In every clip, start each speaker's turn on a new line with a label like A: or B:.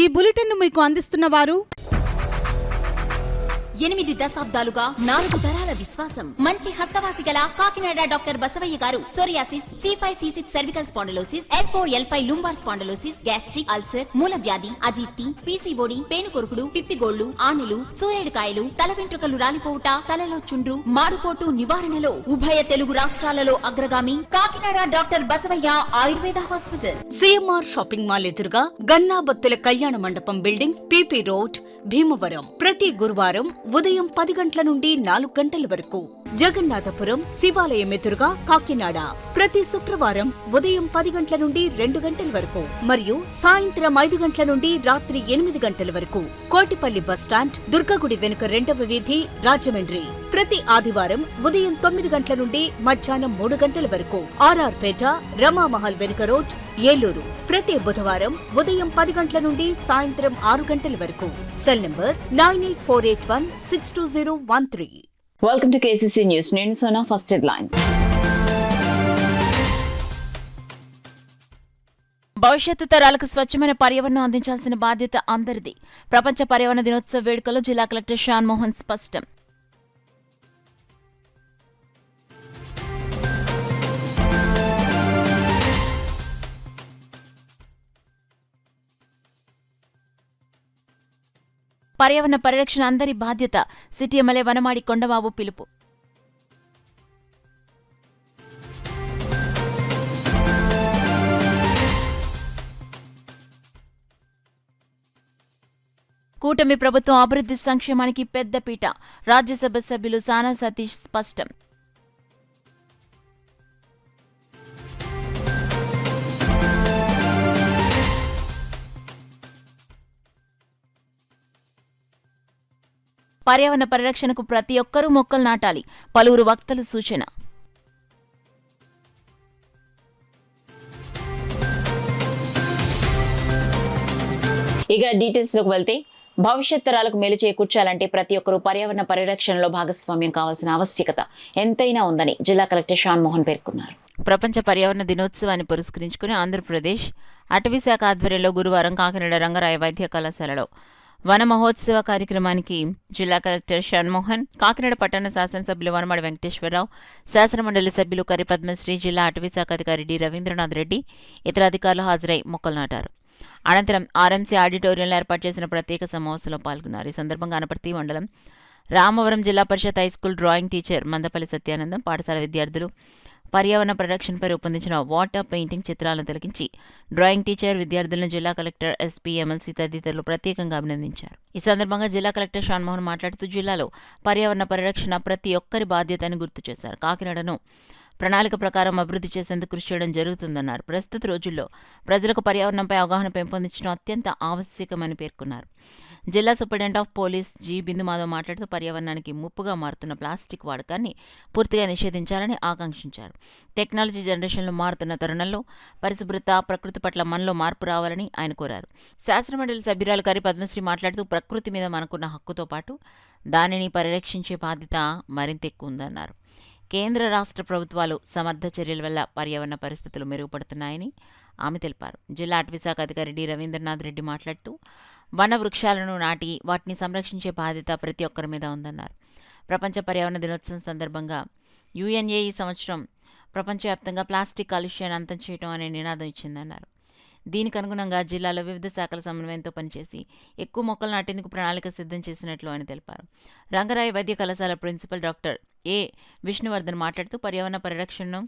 A: ఈ బులెటిన్ను మీకు అందిస్తున్న వారు
B: 8 దశాబ్దాలుగా 4 తరాల విశ్వాసం. మంచి హస్తవాసి గల కాకినాడ డాక్టర్ బసవయ్య గారు psoriasis, C5C6 cervical spondylosis, L4L5 lumbar spondylosis, gastric ulcer, మూల వ్యాధి, అజీర్తి, PCOD, పేనుకొరుకుడు, పిప్పిగోళ్లు, ఆనెలు, సూరేడుకాయలు, తల వెంట్రుకలు రాలిపోవుట, తలలో చుండ్రు, మాడుకోటు నివారణలో ఉభయ తెలుగు రాష్ట్రాలలో అగ్రగామి Kakinada doctor Basavaiah Ayurveda hospital.
C: CMR shopping mall ఎదురుగా గన్నాబత్తుల కళ్యాణ మండపం బిల్డింగ్, PP రోడ్, భీమవరం. ప్రతి గురువారం ఉదయం 10 గంటల నుండి 4 గంటల వరకు. జగన్నాథపురం శివాలయం ఎదురుగా కాకినాడ ప్రతి శుక్రవారం ఉదయం 10 గంటల నుండి 2 గంటల వరకు మరియు సాయంత్రం 5 గంటల నుండి రాత్రి 8 గంటల వరకు. కోటిపల్లి బస్టాండ్, దుర్గగుడి వెనుక 2వ వీధి, రాజమండ్రి. ప్రతి ఆదివారం ఉదయం 9 గంటల నుండి మధ్యాహ్నం 3 గంటల వరకు. RR పేట, రమామహల్ వెనుక రోడ్, ఏలూరు. ప్రతి బుధవారం ఉదయం 10 గంటల నుండి సాయంత్రం 6 గంటల వరకు. Cell number 9848162013.
D: Welcome to KCC news. నేను సోనా. First headline.
B: భవిష్యత్తు తరాలకు స్వచ్ఛమైన పర్యావరణం అందించాల్సిన బాధ్యత అందరిది. ప్రపంచ పర్యావరణ దినోత్సవ వేడుకలో జిల్లా కలెక్టర్ షాన్ మోహన్ స్పష్టం. పర్యావరణ పరిరక్షణ అందరి బాధ్యత. సిటీ ఎమ్మెల్యే వనమాడి కొండబాబు పిలుపు. కూటమి ప్రభుత్వం అభివృద్ధి సంక్షేమానికి పెద్దపీట. రాజ్యసభ సభ్యులు సానా సతీష్ స్పష్టం. పర్యావరణ పరిరక్షణకు ప్రతి ఒక్కరూ మొక్కలు నాటాలి. పలువురు వక్తలు సూచన.
D: ఇక డీటెయిల్స్ లోకి వెళ్తే, భవిష్యత్ తరాలకు మేలు చేకూర్చాలంటే ప్రతి ఒక్కరూ పర్యావరణ పరిరక్షణలో భాగస్వామ్యం కావాల్సిన ఆవశ్యకత ఎంతైనా ఉందని జిల్లా కలెక్టర్ షాన్ మోహన్ పేర్కొన్నారు.
B: ప్రపంచ పర్యావరణ దినోత్సవాన్ని పురస్కరించుకుని ఆంధ్రప్రదేశ్ అటవీశాఖ ఆధ్వర్యంలో గురువారం కాకినాడ రంగరాయ వైద్య కళాశాలలో వన మహోత్సవ కార్యక్రమానికి జిల్లా కలెక్టర్ షణ్మోహన్, కాకినాడ పట్టణ శాసనసభ్యులు వనమాడి వెంకటేశ్వరరావు, శాసనమండలి సభ్యులు కరి పద్మశ్రీ, జిల్లా అటవీశాఖ అధికారి డి రవీంద్రనాథ్ రెడ్డి, ఇతర అధికారులు హాజరై మొక్కలు నాటారు. అనంతరం ఆర్ఎంసీ ఆడిటోరియంలో ఏర్పాటు చేసిన ప్రత్యేక సమావేశంలో పాల్గొన్నారు. ఈ సందర్భంగా అనపర్తి మండలం Ramavaram Zilla Parishad high school drawing teacher Mandapalli Satyanandam, పాఠశాల విద్యార్థులు పర్యావరణ పరిరక్షణపై రూపొందించిన వాటర్ పెయింటింగ్ చిత్రాలను తిలకించి డ్రాయింగ్ టీచర్ విద్యార్థులను జిల్లా కలెక్టర్, ఎస్పీ, ఎమ్మెల్సీ తదితరులు ప్రత్యేకంగా అభినందించారు. ఈ సందర్భంగా జిల్లా కలెక్టర్ షాన్మోహన్ మాట్లాడుతూ జిల్లాలో పర్యావరణ పరిరక్షణ ప్రతి ఒక్కరి బాధ్యత అని గుర్తు చేశారు. కాకినాడను ప్రణాళిక ప్రకారం అభివృద్ధి చేసేందుకు కృషి చేయడం జరుగుతుందన్నారు. ప్రస్తుత రోజుల్లో ప్రజలకు పర్యావరణంపై అవగాహన పెంపొందించడం అత్యంత ఆవశ్యకమని పేర్కొన్నారు. జిల్లా superintendent of police G Bindu Madhav మాట్లాడుతూ పర్యావరణానికి ముప్పుగా మారుతున్న ప్లాస్టిక్ వాడకాన్ని పూర్తిగా నిషేధించాలని ఆకాంక్షించారు. టెక్నాలజీ జనరేషన్లో మారుతున్న తరుణంలో పరిశుభ్రత, ప్రకృతి పట్ల మనలో మార్పు రావాలని ఆయన కోరారు. శాసనమండలి సభ్యురాలు కరి పద్మశ్రీ మాట్లాడుతూ ప్రకృతి మీద మనకున్న హక్కుతో పాటు దానిని పరిరక్షించే బాధ్యత మరింత ఎక్కువ ఉందన్నారు. కేంద్ర రాష్ట్ర ప్రభుత్వాలు సమర్థ చర్యల వల్ల పర్యావరణ పరిస్థితులు మెరుగుపడుతున్నాయని ఆమె తెలిపారు. జిల్లా అటవీశాఖ అధికారి డి రవీంద్రనాథ్ రెడ్డి మాట్లాడుతూ వన వృక్షాలను నాటి వాటిని సంరక్షించే బాధ్యత ప్రతి ఒక్కరి మీద ఉందన్నారు. ప్రపంచ పర్యావరణ దినోత్సవం సందర్భంగా UNA ఈ సంవత్సరం ప్రపంచవ్యాప్తంగా ప్లాస్టిక్ కాలుష్యాన్ని అంతం చేయడం అనే నినాదం ఇచ్చిందన్నారు. దీనికి అనుగుణంగా జిల్లాలో వివిధ శాఖల సమన్వయంతో పనిచేసి ఎక్కువ మొక్కలు నాటేందుకు ప్రణాళిక సిద్ధం చేసినట్లు అని తెలిపారు. రంగరాయ వైద్య కళాశాల ప్రిన్సిపల్ డాక్టర్ ఏ విష్ణువర్ధన్ మాట్లాడుతూ పర్యావరణ పరిరక్షణను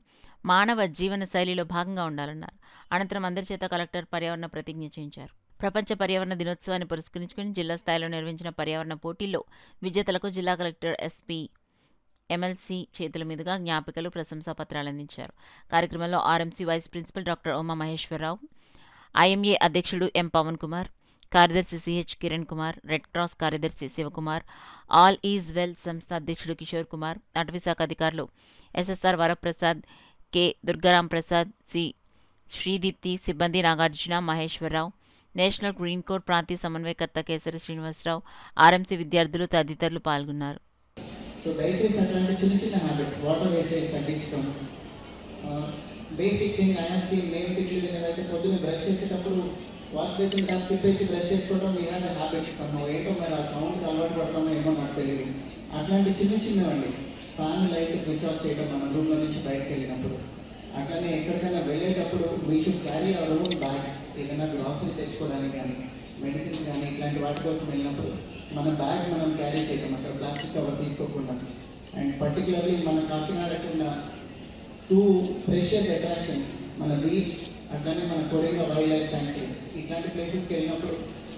B: మానవ జీవన శైలిలో భాగంగా ఉండాలన్నారు. అనంతరం అందరి చేత కలెక్టర్ పర్యావరణ ప్రతిజ్ఞ చేయించారు. ప్రపంచ పర్యావరణ దినోత్సవాన్ని పురస్కరించుకుని జిల్లా స్థాయిలో నిర్వహించిన పర్యావరణ పోటీల్లో విజేతలకు జిల్లా కలెక్టర్, ఎస్పీ, ఎమ్మెల్సీ చేతుల మీదుగా జ్ఞాపికలు, ప్రశంసా పత్రాలు అందించారు. కార్యక్రమంలో RMC vice principal doctor Uma Maheswararao, IMA అధ్యక్షుడు ఎం పవన్ కుమార్, కార్యదర్శి CH Kiran Kumar, red cross కార్యదర్శి శివకుమార్, ఆల్ ఈజ్ వెల్ సంస్థ అధ్యక్షుడు కిషోర్ కుమార్, అటవీశాఖ అధికారులు SSR Varaprasad, K Durgaram Prasad, C Sridipti, సిబ్బంది Nagarjuna, Maheswararao, national green corps ప్రాంతీయ సమన్వయకర్త కేసరి శ్రీనివాసరావు, RMC విద్యార్థులు తదితరులు పాల్గొన్నారు.
E: సో దయచేసి అట్లాంటి చిన్న చిన్న హ్యాబిట్స్, వాటర్ వేస్టేజ్ తగ్గించడం, basic thing I have seen నేను తిట్లు తినేదంటే పొద్దున్న బ్రష్ చేసేటప్పుడు వాష్ బేసిన్ దాన్ని తిప్పేసి బ్రష్ చేసుకోవడం we have a habit some ఏంటో మరి ఆ సౌండ్కి అలవాటు పడతామో ఏమో నాకు తెలియదు. అట్లాంటి చిన్నవండి, ఫ్యాన్ లైట్ స్విచ్ ఆఫ్ చేయడం మన రూమ్లో నుంచి బయటకు వెళ్ళినప్పుడు. అట్లనే ఎక్కడికైనా వెళ్ళేటప్పుడు we should carry our own bag. ఏదైనా గ్రాసరీ తెచ్చుకోవడానికి కానీ మెడిసిన్స్ కానీ ఇట్లాంటి వాటి కోసం వెళ్ళినప్పుడు మన బ్యాగ్ మనం క్యారీ చేయడం, అక్కడ ప్లాస్టిక్ కవర్ తీసుకోకుండా. అండ్ పర్టికులర్లీ మన కాకినాడకి ఉన్న 2 ప్రెషియస్ అట్రాక్షన్స్, మన బీచ్ అట్లానే మన కొరేగా వైల్డ్ లైఫ్ శాంక్చురీ, ఇట్లాంటి ప్లేసెస్కి వెళ్ళినప్పుడు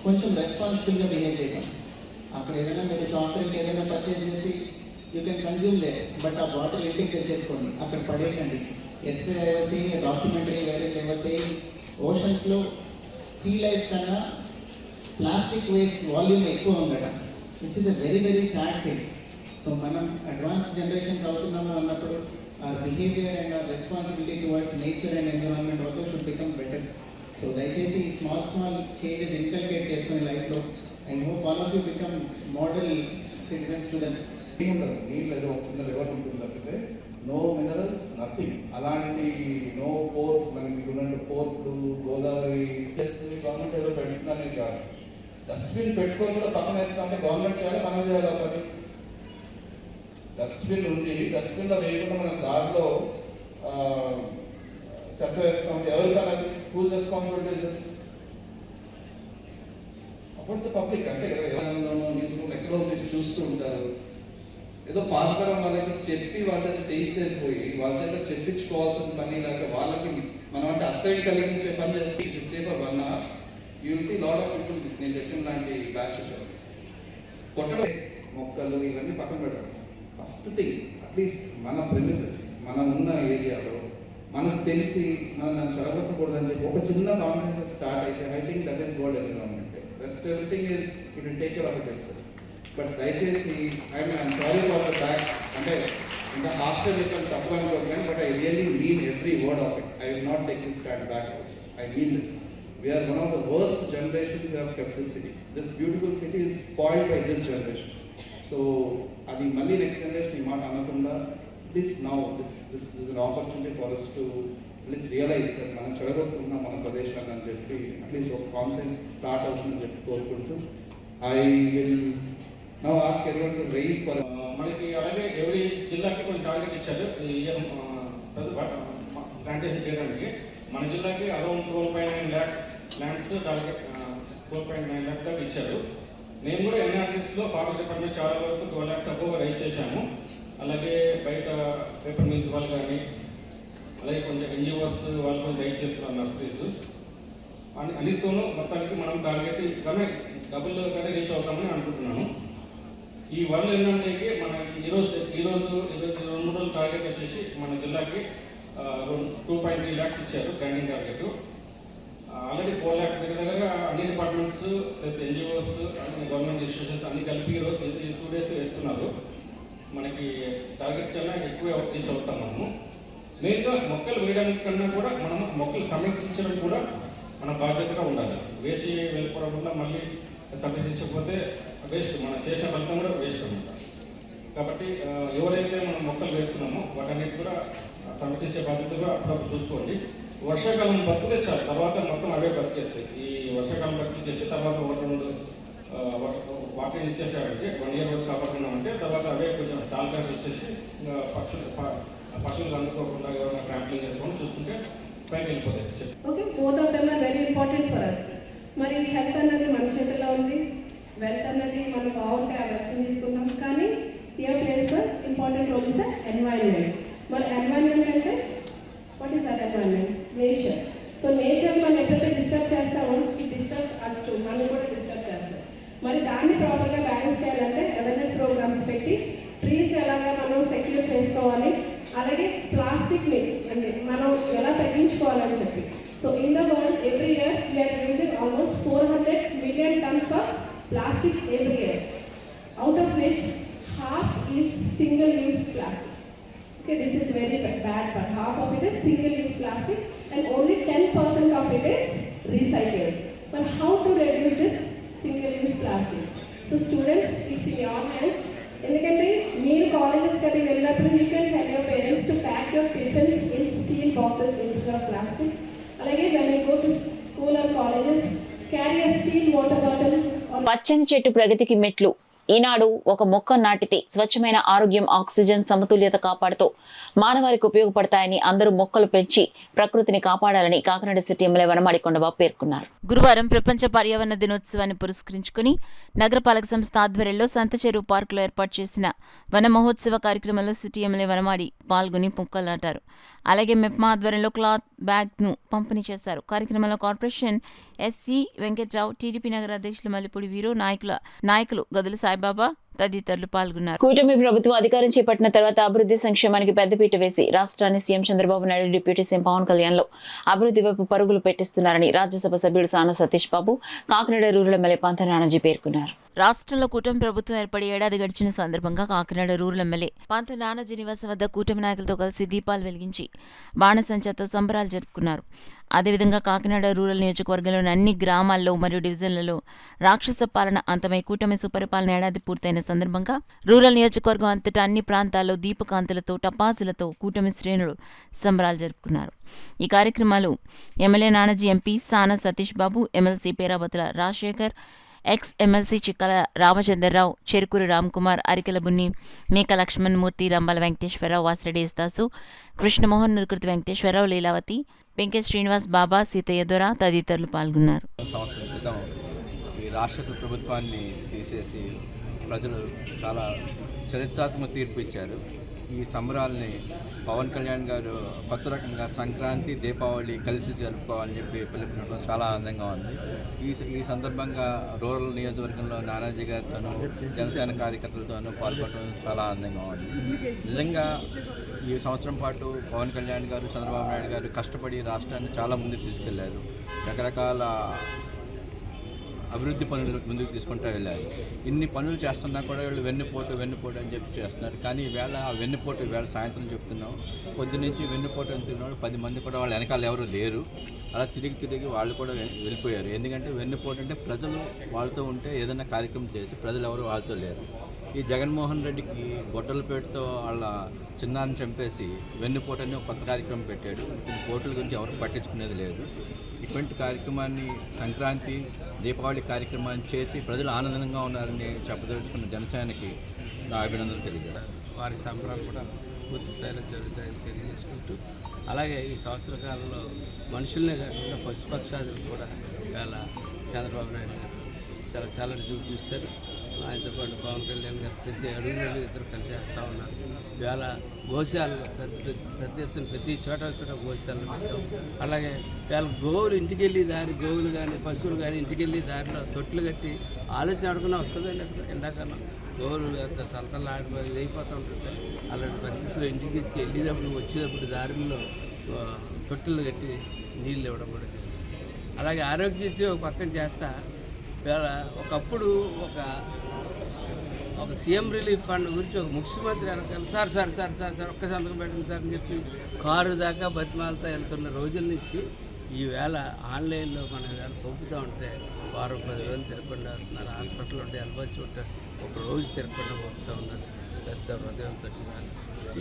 E: కొంచెం రెస్పాన్సిబుల్గా బిహేవ్ చేయడం. అక్కడ ఏదైనా మీరు సాఫ్ట్ డ్రింక్ ఏదైనా పర్చేస్ చేసి you can consume they, but ఆ బాటిల్ ఇంటికి తెచ్చేసుకోండి, అక్కడ పడేయండి. Yesterday I was seeing a documentary where they was saying ఓషన్స్లో సీ లైఫ్ కన్నా ప్లాస్టిక్ వేస్ట్ వాల్యూమ్ ఎక్కువ ఉందట, which is a very very sad thing. So మనం అడ్వాన్స్ జనరేషన్స్ అవుతున్నాము అన్నప్పుడు our behavior and our responsibility towards nature and environment also should become better. So దయచేసి ఈ small changes inculcate చేసుకునే లైఫ్లో I hope all of you become model citizens to them.
F: నీళ్ళు ఏదో ఒక చిన్న లెవెల్ ఉంటుంది తప్పితే నో మినరల్స్ నథింగ్. అలాంటి నో పోర్ట్, మనకి మీకు ఉన్నట్టు పోర్ట్లు గోదావరి గవర్నమెంట్ ఏదో పెడుతుందనే కాదు, డస్ట్బిన్ పెట్టుకొని కూడా పక్కన వేస్తా అంటే గవర్నమెంట్ చేయాలి, మనం చేయాలి. పని డస్ట్బిన్ ఉండి డస్ట్బిన్లో వేయకుండా మనం దారిలో చెత్త వేస్తాం. ఎవరికైనా హూజ్ రెస్పాన్సిబిలిటీ ఇస్ దిస్? అప్పుడు ద పబ్లిక్ అంటే ఎవరిలోనో నిజంగా ఎక్కడో మీరు చూస్తూ ఉంటారు. ఏదో పాతతరం వాళ్ళకి చెప్పి వాళ్ళ చేత చేయించేపోయి వాళ్ళ చేత చెప్పించుకోవాల్సిన పని, లేక వాళ్ళకి మనం అంటే అసహ్యం కలిగించే పని చేస్తే stay for 1 hour you will see lot of people. నేను చెప్పిన లాంటి బ్యాచ్ కొట్టడం, మొక్కలు ఇవన్నీ పక్కన పెట్టడం. ఫస్ట్ థింగ్ అట్లీస్ట్ మన ప్రెమిసెస్, మనం ఉన్న ఏరియాలో మనకు తెలిసి మనం దాన్ని చెడగొట్టకూడదని చెప్పి ఒక చిన్న కాన్ఫరెన్సెస్ స్టార్ట్ అయితే I think that is what environment. Rest everything is it will take care of it itself. But దయచేసి I'm sorry for the back, అంటే ఇంకా హాస్టల్ చెప్పిన తప్పు అనుకోదు కానీ but I really mean every word of it. I will not take this stand back also. I mean this. We are one of the worst generations who have kept this city. This beautiful city is spoiled by this generation. So అది మళ్ళీ next generation ఈ మాట అనకుండా please now this is an opportunity for us to please realize that మనం చెడగొట్టుకుంటున్నాం మన ప్రదేశాన్ని అని చెప్పి అట్లీస్ట్ ఒక కాన్సెన్స్ స్టార్ట్ అవుతుందని చెప్పి కోరుకుంటూ I will now ask everyone to rise for.
G: మనకి అలాగే ఎవరి జిల్లాకి కొన్ని టార్గెట్ ఇచ్చారు ఈ ఇయర్ ప్లాంటేషన్ చేయడానికి. మన జిల్లాకి around 12.9 lakhs lands target 12.9 lakhs దాకా ఇచ్చారు. మేము కూడా ఎన్ఆర్టీస్లో ఫారెస్ట్ డిపార్ట్మెంట్ చాలా వరకు 12 lakhs అబోవ్ రైజ్ చేశాము. అలాగే బయట పేపర్ మిల్స్ వాళ్ళు కానీ అలాగే కొంచెం ఎన్జిఓస్ వాళ్ళు కొంచెం రైజ్ చేస్తున్నారు, నర్సరీస్. అన్నిటితోనూ మొత్తానికి మనం టార్గెట్ కానీ డబుల్ కానీ రీచ్ అవుతామని అనుకుంటున్నాను. ఈ వరల్డ్ ఎన్విరాన్మెంట్కి మన ఈరోజు 2 రోజుల టార్గెట్ వచ్చేసి మన జిల్లాకి 2.3 lakhs ఇచ్చారు ప్లానింగ్ టార్గెట్. ఆల్రెడీ 4 lakhs దగ్గర అన్ని departments plus NGOs government institutions అన్ని కలిపి ఈరోజు 2 days వేస్తున్నారు. మనకి టార్గెట్ కన్నా ఎక్కువ రీచ్ అవుతాం. మనము మెయిన్గా మొక్కలు వేయడానికి కన్నా కూడా మనం మొక్కలు సంరక్షించడం కూడా మన బాధ్యతగా ఉండాలి. వేసి వెళ్ళిపోవడం వల్ల మళ్ళీ సంరక్షించకపోతే వేస్ట్, మనం చేసిన ఫలితం కూడా వేస్ట్ అనమాట. కాబట్టి ఎవరైతే మనం మొక్కలు వేస్తున్నామో వాటన్నిటి కూడా సంరక్షించే బాధ్యత కూడా అప్పుడప్పుడు చూసుకోండి. వర్షాకాలం బతికితే చాలు, తర్వాత మొత్తం అవే బతికేస్తాయి. ఈ వర్షాకాలం బతికిచ్చేసి తర్వాత 1-2 వాటర్ ఇచ్చేసారంటే 1 year వరకు కాపాడుకున్నామంటే తర్వాత అవే కొంచెం టాల్కాస్ వచ్చేసి పశువులు అందుకోకుండా ఎవరైనా ట్రాంప్లింగ్ చేసుకొని చూసుకుంటే పైకి వెళ్ళిపోతాయి.
H: Okay, both of them are very important for us. మరి హెల్త్ అన్నది మన చేతిలో ఉంది, వెల్త్ అన్నది మనం బాగుంటే ఆ వెల్త్ని తీసుకుంటాం. కానీ here plays the important role is the environment. మరి ఎన్వైరన్మెంట్ అంటే what is that environment? Nature. So nature మనం ఎప్పుడైతే డిస్టర్బ్ చేస్తామో ఇట్ డిస్టర్బ్స్ అస్ టు, మనం కూడా డిస్టర్బ్ చేస్తాం. మరి దాన్ని ప్రాపర్గా బ్యాలెన్స్ చేయాలంటే అవేర్నెస్ ప్రోగ్రామ్స్ పెట్టి ట్రీస్ ఎలాగా మనం సెక్యూర్ చేసుకోవాలి, అలాగే ప్లాస్టిక్ని అంటే మనం ఎలా తగ్గించుకోవాలని చెప్పి. So in the world every year we're using almost 400 million tons of plastic every year, out of which half is single-use plastic. Okay, this is very bad part. Half of it is single-use plastic and only 10% of it is recycled. But how to reduce this single-use plastics? So students, it's in your hands. ఎందుకంటే మీరు colleges కానీ వెళ్ళినప్పుడు you can tell your parents to pack your tiffins in steel boxes instead of plastic. అలాగే when you go to school or colleges
D: పచ్చని చెట్టు ప్రగతికి మెట్లు. ఈనాడు ఒక మొక్క నాటితే స్వచ్ఛమైన ఆరోగ్యం, ఆక్సిజన్ సమతుల్యత కాపాడుతూ మానవాళికి ఉపయోగపడతాయని అందరూ మొక్కలు పెంచి ప్రకృతిని కాపాడాలని కాకినాడ సిటీ ఎమ్మెల్యే వనమాడి కొండబాబు పేర్కొన్నారు.
B: గురువారం ప్రపంచ పర్యావరణ దినోత్సవాన్ని పురస్కరించుకుని నగరపాలక సంస్థ ఆధ్వర్యంలో సంత చెరువు పార్కులో ఏర్పాటు చేసిన వన మహోత్సవ కార్యక్రమంలో సిటీ ఎమ్మెల్యే వనమాడి పాల్గొని మొక్కలు నాటారు. అలాగే మెప్మా ఆధ్వర్యంలో క్లాత్ బ్యాగ్ను పంపిణీ చేశారు. కార్యక్రమంలో కార్పొరేషన్ ఎస్సీ వెంకట్రావు, టీడీపీ నగర అధ్యక్షులు మల్లిపూడి వీరు, నాయకులు గదుల సాయిబాబా తదితరులు పాల్గొన్నారు.
D: కూటమి ప్రభుత్వం అధికారం చేపట్టిన తర్వాత అభివృద్ధి సంక్షేమానికి పెద్దపీట వేసి రాష్ట్రాన్ని CM Chandrababu Naidu, deputy CM Pawan Kalyan లో అభివృద్ధి వైపు పరుగులు పెట్టిస్తున్నారని రాజ్యసభ సభ్యుడు సానా సతీష్ బాబు, కాకినాడ రూరల్ ఎమ్మెల్యే పంత నానాజీ పేర్కొన్నారు.
B: రాష్ట్రంలో కూటమి ప్రభుత్వం ఏర్పడి ఏడాది గడిచిన సందర్భంగా కాకినాడ రూరల్ ఎమ్మెల్యే పంత నానాజీ నివాసం వద్ద కూటమి నాయకులతో కలిసి దీపాలు వెలిగించి బాణసంచాతో సంబరాలు జరుపుకున్నారు. అదేవిధంగా కాకినాడ రూరల్ నియోజకవర్గంలోని అన్ని గ్రామాల్లో మరియు డివిజన్లలో రాక్షస పాలన అంతమై కూటమి సుపరిపాలన ఏడాది పూర్తయిన సందర్భంగా రూరల్ నియోజకవర్గం అంతటా అన్ని ప్రాంతాల్లో దీపకాంతులతో, టపాసులతో కూటమి శ్రేణులు సంబరాలు జరుపుకున్నారు. ఈ కార్యక్రమాలు MLA Nanaji, MP Sana Satish Babu, MLC Perabathula Rajasekhar, ex MLC Chikkala Ramachandrarao, Cherukuri Ramkumar, Arikela Bunni, మేక లక్ష్మణ్ మూర్తి, రంబాల వెంకటేశ్వరరావు, వాసిరెడ్డి యేసుదాసు, కృష్ణమోహన్, నురుకృతి వెంకటేశ్వరరావు, లీలావతి, వెంకట శ్రీనివాస్, బాబా, సీతయ్య దొర తదితరులు పాల్గొన్నారు.
I: సంవత్సరం క్రితం ఈ రాక్షస ప్రభుత్వాన్ని తీసేసి ప్రజలు చాలా చరిత్రాత్మక తీర్పు ఇచ్చారు. ఈ సంబరాల్ని పవన్ కళ్యాణ్ గారు కొత్త రకంగా సంక్రాంతి, దీపావళి కలిసి జరుపుకోవాలని చెప్పి పిలుపునివ్వడం చాలా ఆనందంగా ఉంది. ఈ సందర్భంగా రూరల్ నియోజకవర్గంలో నానాజీ గారితోనూ జనసేన కార్యకర్తలతోనూ పాల్గొనడం చాలా ఆనందంగా ఉంది. నిజంగా ఈ సంవత్సరం పాటు పవన్ కళ్యాణ్ గారు, చంద్రబాబు నాయుడు గారు కష్టపడి రాష్ట్రాన్ని చాలా ముందుకు తీసుకెళ్లారు. రకరకాల అభివృద్ధి పనులు ముందుకు తీసుకుంటూ వెళ్ళారు. ఇన్ని పనులు చేస్తున్నా కూడా వీళ్ళు వెన్నుపోటు అని చెప్పి చేస్తున్నారు. కానీ ఈవేళ ఆ వెన్నుపోటు ఈవేళ సాయంత్రం చెప్తున్నాం, పొద్దు నుంచి వెన్నుపోటు అంటున్నాడు 10 మంది కూడా వాళ్ళ వెనకాల ఎవరు లేరు. అలా తిరిగి వాళ్ళు కూడా వెళ్ళిపోయారు. ఎందుకంటే వెన్నుపోటు అంటే ప్రజలు వాళ్ళతో ఉంటే ఏదైనా కార్యక్రమం చేయొచ్చు, ప్రజలు ఎవరు వాళ్ళతో లేరు. ఈ జగన్మోహన్ రెడ్డికి గొడ్డలపేటతో వాళ్ళ చిన్నాన్ని చంపేసి వెన్నుపోటు అని ఒక కొత్త కార్యక్రమం పెట్టాడు. ఈ పోటుల గురించి ఎవరు పట్టించుకునేది లేదు. ఇటువంటి కార్యక్రమాన్ని సంక్రాంతి, దీపావళి కార్యక్రమాన్ని చేసి ప్రజలు ఆనందంగా ఉన్నారని చెప్పదలుచుకున్న జనసేనకి నా అభినందనలు తెలియజేస్తాను.
J: వారి సంబరాలు కూడా పూర్తి స్థాయిలో జరుగుతాయని తెలియజేసుకుంటూ, అలాగే ఈ సంవత్సర కాలంలో మనుషులనే కాకుండా పశుపక్షాదులు కూడా ఇవాళ చంద్రబాబు నాయుడు గారు చాలా చల్లటి చూపు చూస్తారు. ఆయనతో పాటు పవన్ కళ్యాణ్ గారు ప్రతి అడుగులో ఇద్దరు కలిసి చేస్తూ ఉన్నారు. ఇవాళ గోశాలు పెద్ద ఎత్తున ప్రతి చోట గోశాలను పెట్టాం. అలాగే ఇవాళ గోవులు ఇంటికెళ్ళి గోవులు కానీ పశువులు కానీ ఇంటికెళ్ళి దారిలో తొట్లు కట్టి ఆలోచన ఆడుకున్నా వస్తుందండి. అసలు ఎండాకాలం గోవులు తలతల ఆడిపోయి అయిపోతూ ఉంటుంది. అలాంటి పరిస్థితుల్లో ఇంటికి వెళ్ళేటప్పుడు వచ్చేటప్పుడు దారిలో తొట్టెలు కట్టి నీళ్ళు ఇవ్వడం కూడా జరిగింది. అలాగే ఆరోగ్యశ్రీ ఒక పక్కన చేస్తా ఇవాళ ఒకప్పుడు ఒక సీఎం రిలీఫ్ ఫండ్ గురించి ఒక ముఖ్యమంత్రి అనకాల సార్ ఒక్క సంతకం పెట్టండి సార్ అని చెప్పి కారు దాకా బతిమాలతో వెళ్తున్న రోజుల నుంచి ఈవేళ ఆన్లైన్లో మనం ఇవాళ పంపుతూ ఉంటే వారం 10 రోజులు తిరగకుండా వస్తున్నారు. హాస్పిటల్ ఉంటే ఎల్బసి ఉంటే ఒక రోజు తిరగకుండా పంపుతూ ఉన్నారు. పెద్ద హృదయంతో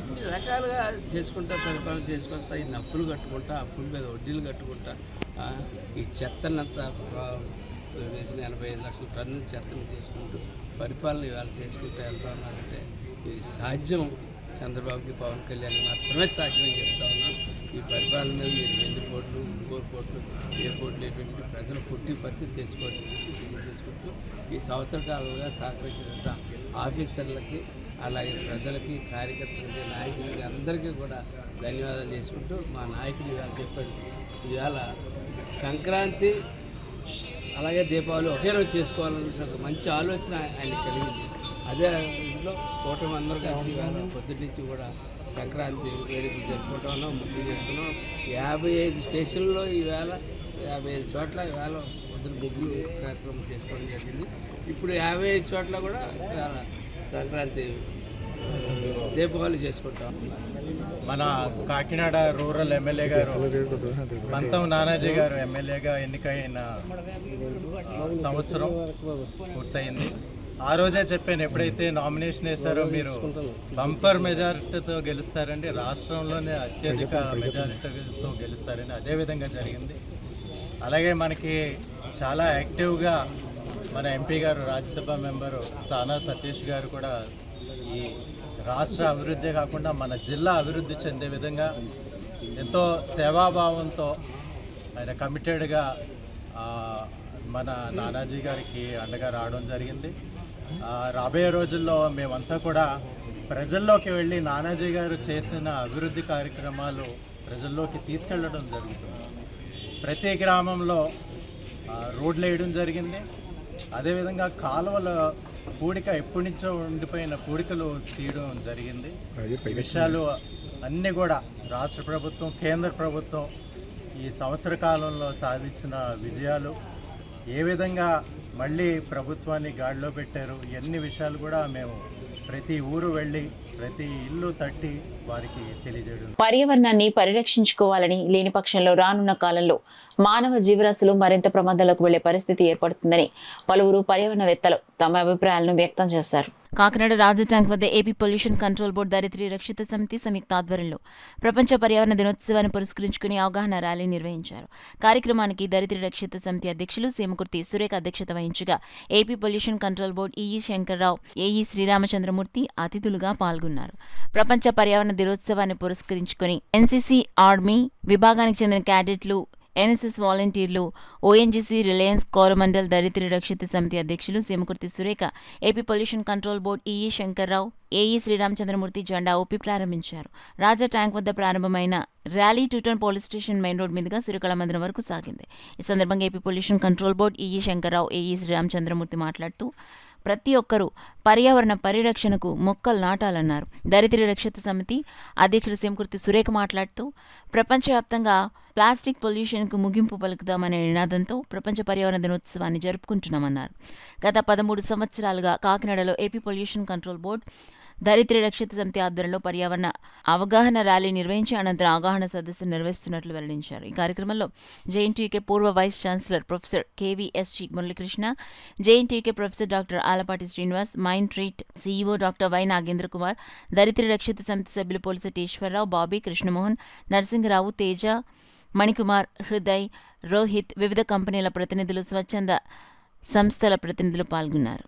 J: ఇన్ని రకాలుగా చేసుకుంటా పరిపాలన చేసుకొస్తా, ఈ నప్పులు కట్టుకుంటా, అప్పుల మీద వడ్డీలు కట్టుకుంటా, ఈ చెత్తనంతా వేసిన 85 లక్షల టన్నుల చెత్తను చేసుకుంటూ పరిపాలన ఇవాళ చేసుకుంటూ వెళ్తా ఉన్నారంటే ఇది సాధ్యం చంద్రబాబుకి, పవన్ కళ్యాణ్ మాత్రమే సాధ్యమని చెప్తా ఉన్నాను. ఈ పరిపాలన మీద మీరు వెండిపోట్లు, ఇంకోర్పోట్లు, ఎయిర్పోర్ట్లు ఎటువంటి ప్రజలు పుట్టి పరిస్థితి తెచ్చుకుంటూ ఈ సంవత్సర కాలంగా సహకరించిన ఆఫీసర్లకి, అలాగే ప్రజలకి, కార్యకర్తలకి, నాయకులకి అందరికీ కూడా ధన్యవాదాలు చేసుకుంటూ మా నాయకులు ఇవాళ చెప్పండి, ఇవాళ సంక్రాంతి అలాగే దీపావళి ఒకే రోజు చేసుకోవాలన్న ఒక మంచి ఆలోచన ఆయన కలిగింది. అదే ఇంట్లో కూటమి అందరూ కలిసి ఇవాళ పొద్దుటి నుంచి కూడా సంక్రాంతి వేడుకలు జరుపుకుంటూ ఉన్నాం, ముగ్గులు చేసుకున్నాం. 55 స్టేషన్లో ఈవేళ 55 చోట్ల ఈవేళ పొద్దున ముగ్గులు కార్యక్రమం చేసుకోవడం జరిగింది. ఇప్పుడు 55 చోట్ల కూడా సంక్రాంతి దీపావళి చేసుకుంటాం.
K: మన కాకినాడ రూరల్ ఎమ్మెల్యే గారు పంతం నానాజీ గారు ఎమ్మెల్యేగా ఎన్నికైన సంవత్సరం పూర్తయింది. ఆ రోజే చెప్పాను, ఎప్పుడైతే నామినేషన్ వేశారో మీరు బంపర్ మెజారిటీతో గెలుస్తారండి, రాష్ట్రంలోనే అత్యధిక మెజారిటీతో గెలుస్తారని. అదేవిధంగా జరిగింది. అలాగే మనకి చాలా యాక్టివ్గా మన ఎంపీ గారు, రాజ్యసభ మెంబరు సానా సతీష్ గారు కూడా ఈ రాష్ట్ర అభివృద్ధి కాకుండా మన జిల్లా అభివృద్ధి చెందే విధంగా ఎంతో సేవాభావంతో ఆయన కమిటెడ్గా మన నానాజీ గారికి అండగా రావడం జరిగింది. రాబోయే రోజుల్లో మేమంతా కూడా ప్రజల్లోకి వెళ్ళి నానాజీ గారు చేసిన అభివృద్ధి కార్యక్రమాలు ప్రజల్లోకి తీసుకెళ్ళడం జరుగుతుంది. ప్రతి గ్రామంలో రోడ్లు వేయడం జరిగింది. అదేవిధంగా కాలువల పూడిక ఎప్పటి నుంచో ఉండిపోయిన పూడికలు తీయడం జరిగింది. ఈ విషయాలు అన్నీ కూడా రాష్ట్ర ప్రభుత్వం, కేంద్ర ప్రభుత్వం ఈ సంవత్సర కాలంలో సాధించిన విజయాలు, ఏ విధంగా మళ్ళీ ప్రభుత్వాన్ని గాడిలో పెట్టారు, ఇవన్నీ విషయాలు కూడా మేము ప్రతి ఊరు వెళ్ళి ప్రతి ఇల్లు తట్టి వారికి తెలియజేయడం.
D: పర్యావరణాన్ని పరిరక్షించుకోవాలని, లేని పక్షంలో రానున్న కాలంలో మానవ జీవరాశులు మరింత ప్రమాదాలకు వెళ్లే పరిస్థితి ఏర్పడుతుందని పలువురు పర్యావరణవేత్తలు తమ అభిప్రాయాలను వ్యక్తం చేశారు.
B: కాకినాడ రాజ ట్యాంక్ వద్ద AP pollution control board ధరిత్రి Rakshita సమితి సంయుక్త ఆధ్వర్యంలో ప్రపంచ పర్యావరణ దినోత్సవాన్ని పురస్కరించుకుని అవగాహన ర్యాలీ నిర్వహించారు. కార్యక్రమానికి ధరిత్రి రక్షిత సమితి అధ్యక్షులు సేమకుర్తి సురేఖ అధ్యక్షత వహించగా AP pollution control board EE Shankarrao, AE Sriramachandramurthy అతిథులుగా పాల్గొన్నారు. ప్రపంచ పర్యావరణ దినోత్సవాన్ని పురస్కరించుకుని ఎన్సీసీ ఆర్మీ విభాగానికి చెందిన క్యాడెట్లు, ఎన్ఎస్ఎస్ వాలంటీర్లు, ONGC, Reliance Coromandel Dharitri Rakshita Samiti అధ్యక్షులు Semakurthi Surekha, AP pollution control board EE Shankarrao, AE Sriramachandramurthy జెండా ఊపి ప్రారంభించారు. రాజా ట్యాంక్ వద్ద ప్రారంభమైన rally two town police station main road మీదుగా శ్రీకళ మందిరం వరకు సాగింది. ఈ సందర్భంగా AP pollution control board EE Shankarrao, AE Sriramachandramurthy మాట్లాడుతూ ప్రతి ఒక్కరూ పర్యావరణ పరిరక్షణకు మొక్కలు నాటాలన్నారు. ధరిత్రి రక్షిత సమితి అధ్యక్షుడు సేమకుర్తి సురేఖ మాట్లాడుతూ ప్రపంచవ్యాప్తంగా ప్లాస్టిక్ పొల్యూషన్కు ముగింపు పలుకుదామనే నినాదంతో ప్రపంచ పర్యావరణ దినోత్సవాన్ని జరుపుకుంటున్నామన్నారు. గత 13 సంవత్సరాలుగా కాకినాడలో AP pollution control board ధరిత్రి Rakshita సమితి ఆధ్వర్యంలో పర్యావరణ అవగాహన ర్యాలీ నిర్వహించి అనంతరం అవగాహన సదస్సు నిర్వహిస్తున్నట్లు వెల్లడించారు. ఈ కార్యక్రమంలో జేఎన్టీయూకే పూర్వ vice chancellor professor KVSG Muralikrishna, JNTUK professor doctor Alapati Srinivas, mind treat CEO doctor Y Nagendra Kumar, Dharitri Rakshita Samiti సభ్యులు పోలిశెట్టి ఈశ్వరరావు, బాబీ, కృష్ణమోహన్, నరసింహరావు, తేజ, మణికుమార్, హృదయ్, రోహిత్, వివిధ కంపెనీల ప్రతినిధులు, స్వచ్ఛంద సంస్థల ప్రతినిధులు పాల్గొన్నారు.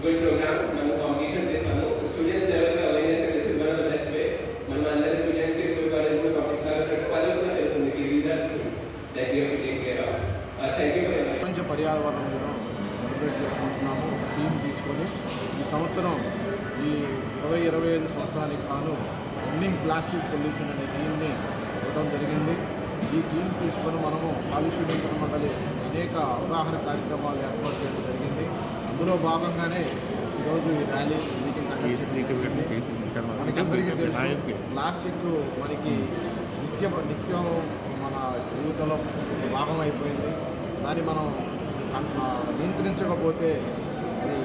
L: good program మనం కాంపిటీషన్స్ చేస్తాము. స్టూడెంట్స్ లెవెల్లో awareness this is one of the best way. మనం అందరూ స్టూడెంట్స్ కి స్కూల్ కాలేజ్లో కాంపిటీషన్ పనులు కూడా తెలుస్తుంది. These are things that you have to take care of. Thank you for your
M: ప్రపంచ పర్యావరణ దినం సెలబ్రేట్ చేసుకుంటున్నాము. టీం తీసుకొని ఈ సంవత్సరం ఈ 2025 సంవత్సరానికి కాను ఎండింగ్ ప్లాస్టిక్ పొల్యూషన్ అనే టీంని ఇవ్వడం జరిగింది. ఈ టీం తీసుకొని మనము కాలుష్య నియంత్రణ మండలి అనేక అవగాహన కార్యక్రమాలు ఏర్పాటు చేయడం జరిగింది. అందులో భాగంగానే ఈరోజు ఈ ర్యాలీ మీటింగ్ మనకందరికీ తెలుసు ప్లాస్టిక్ మనకి నిత్యం మన జీవితంలో భాగం అయిపోయింది. దాన్ని మనం నియంత్రించకపోతే అది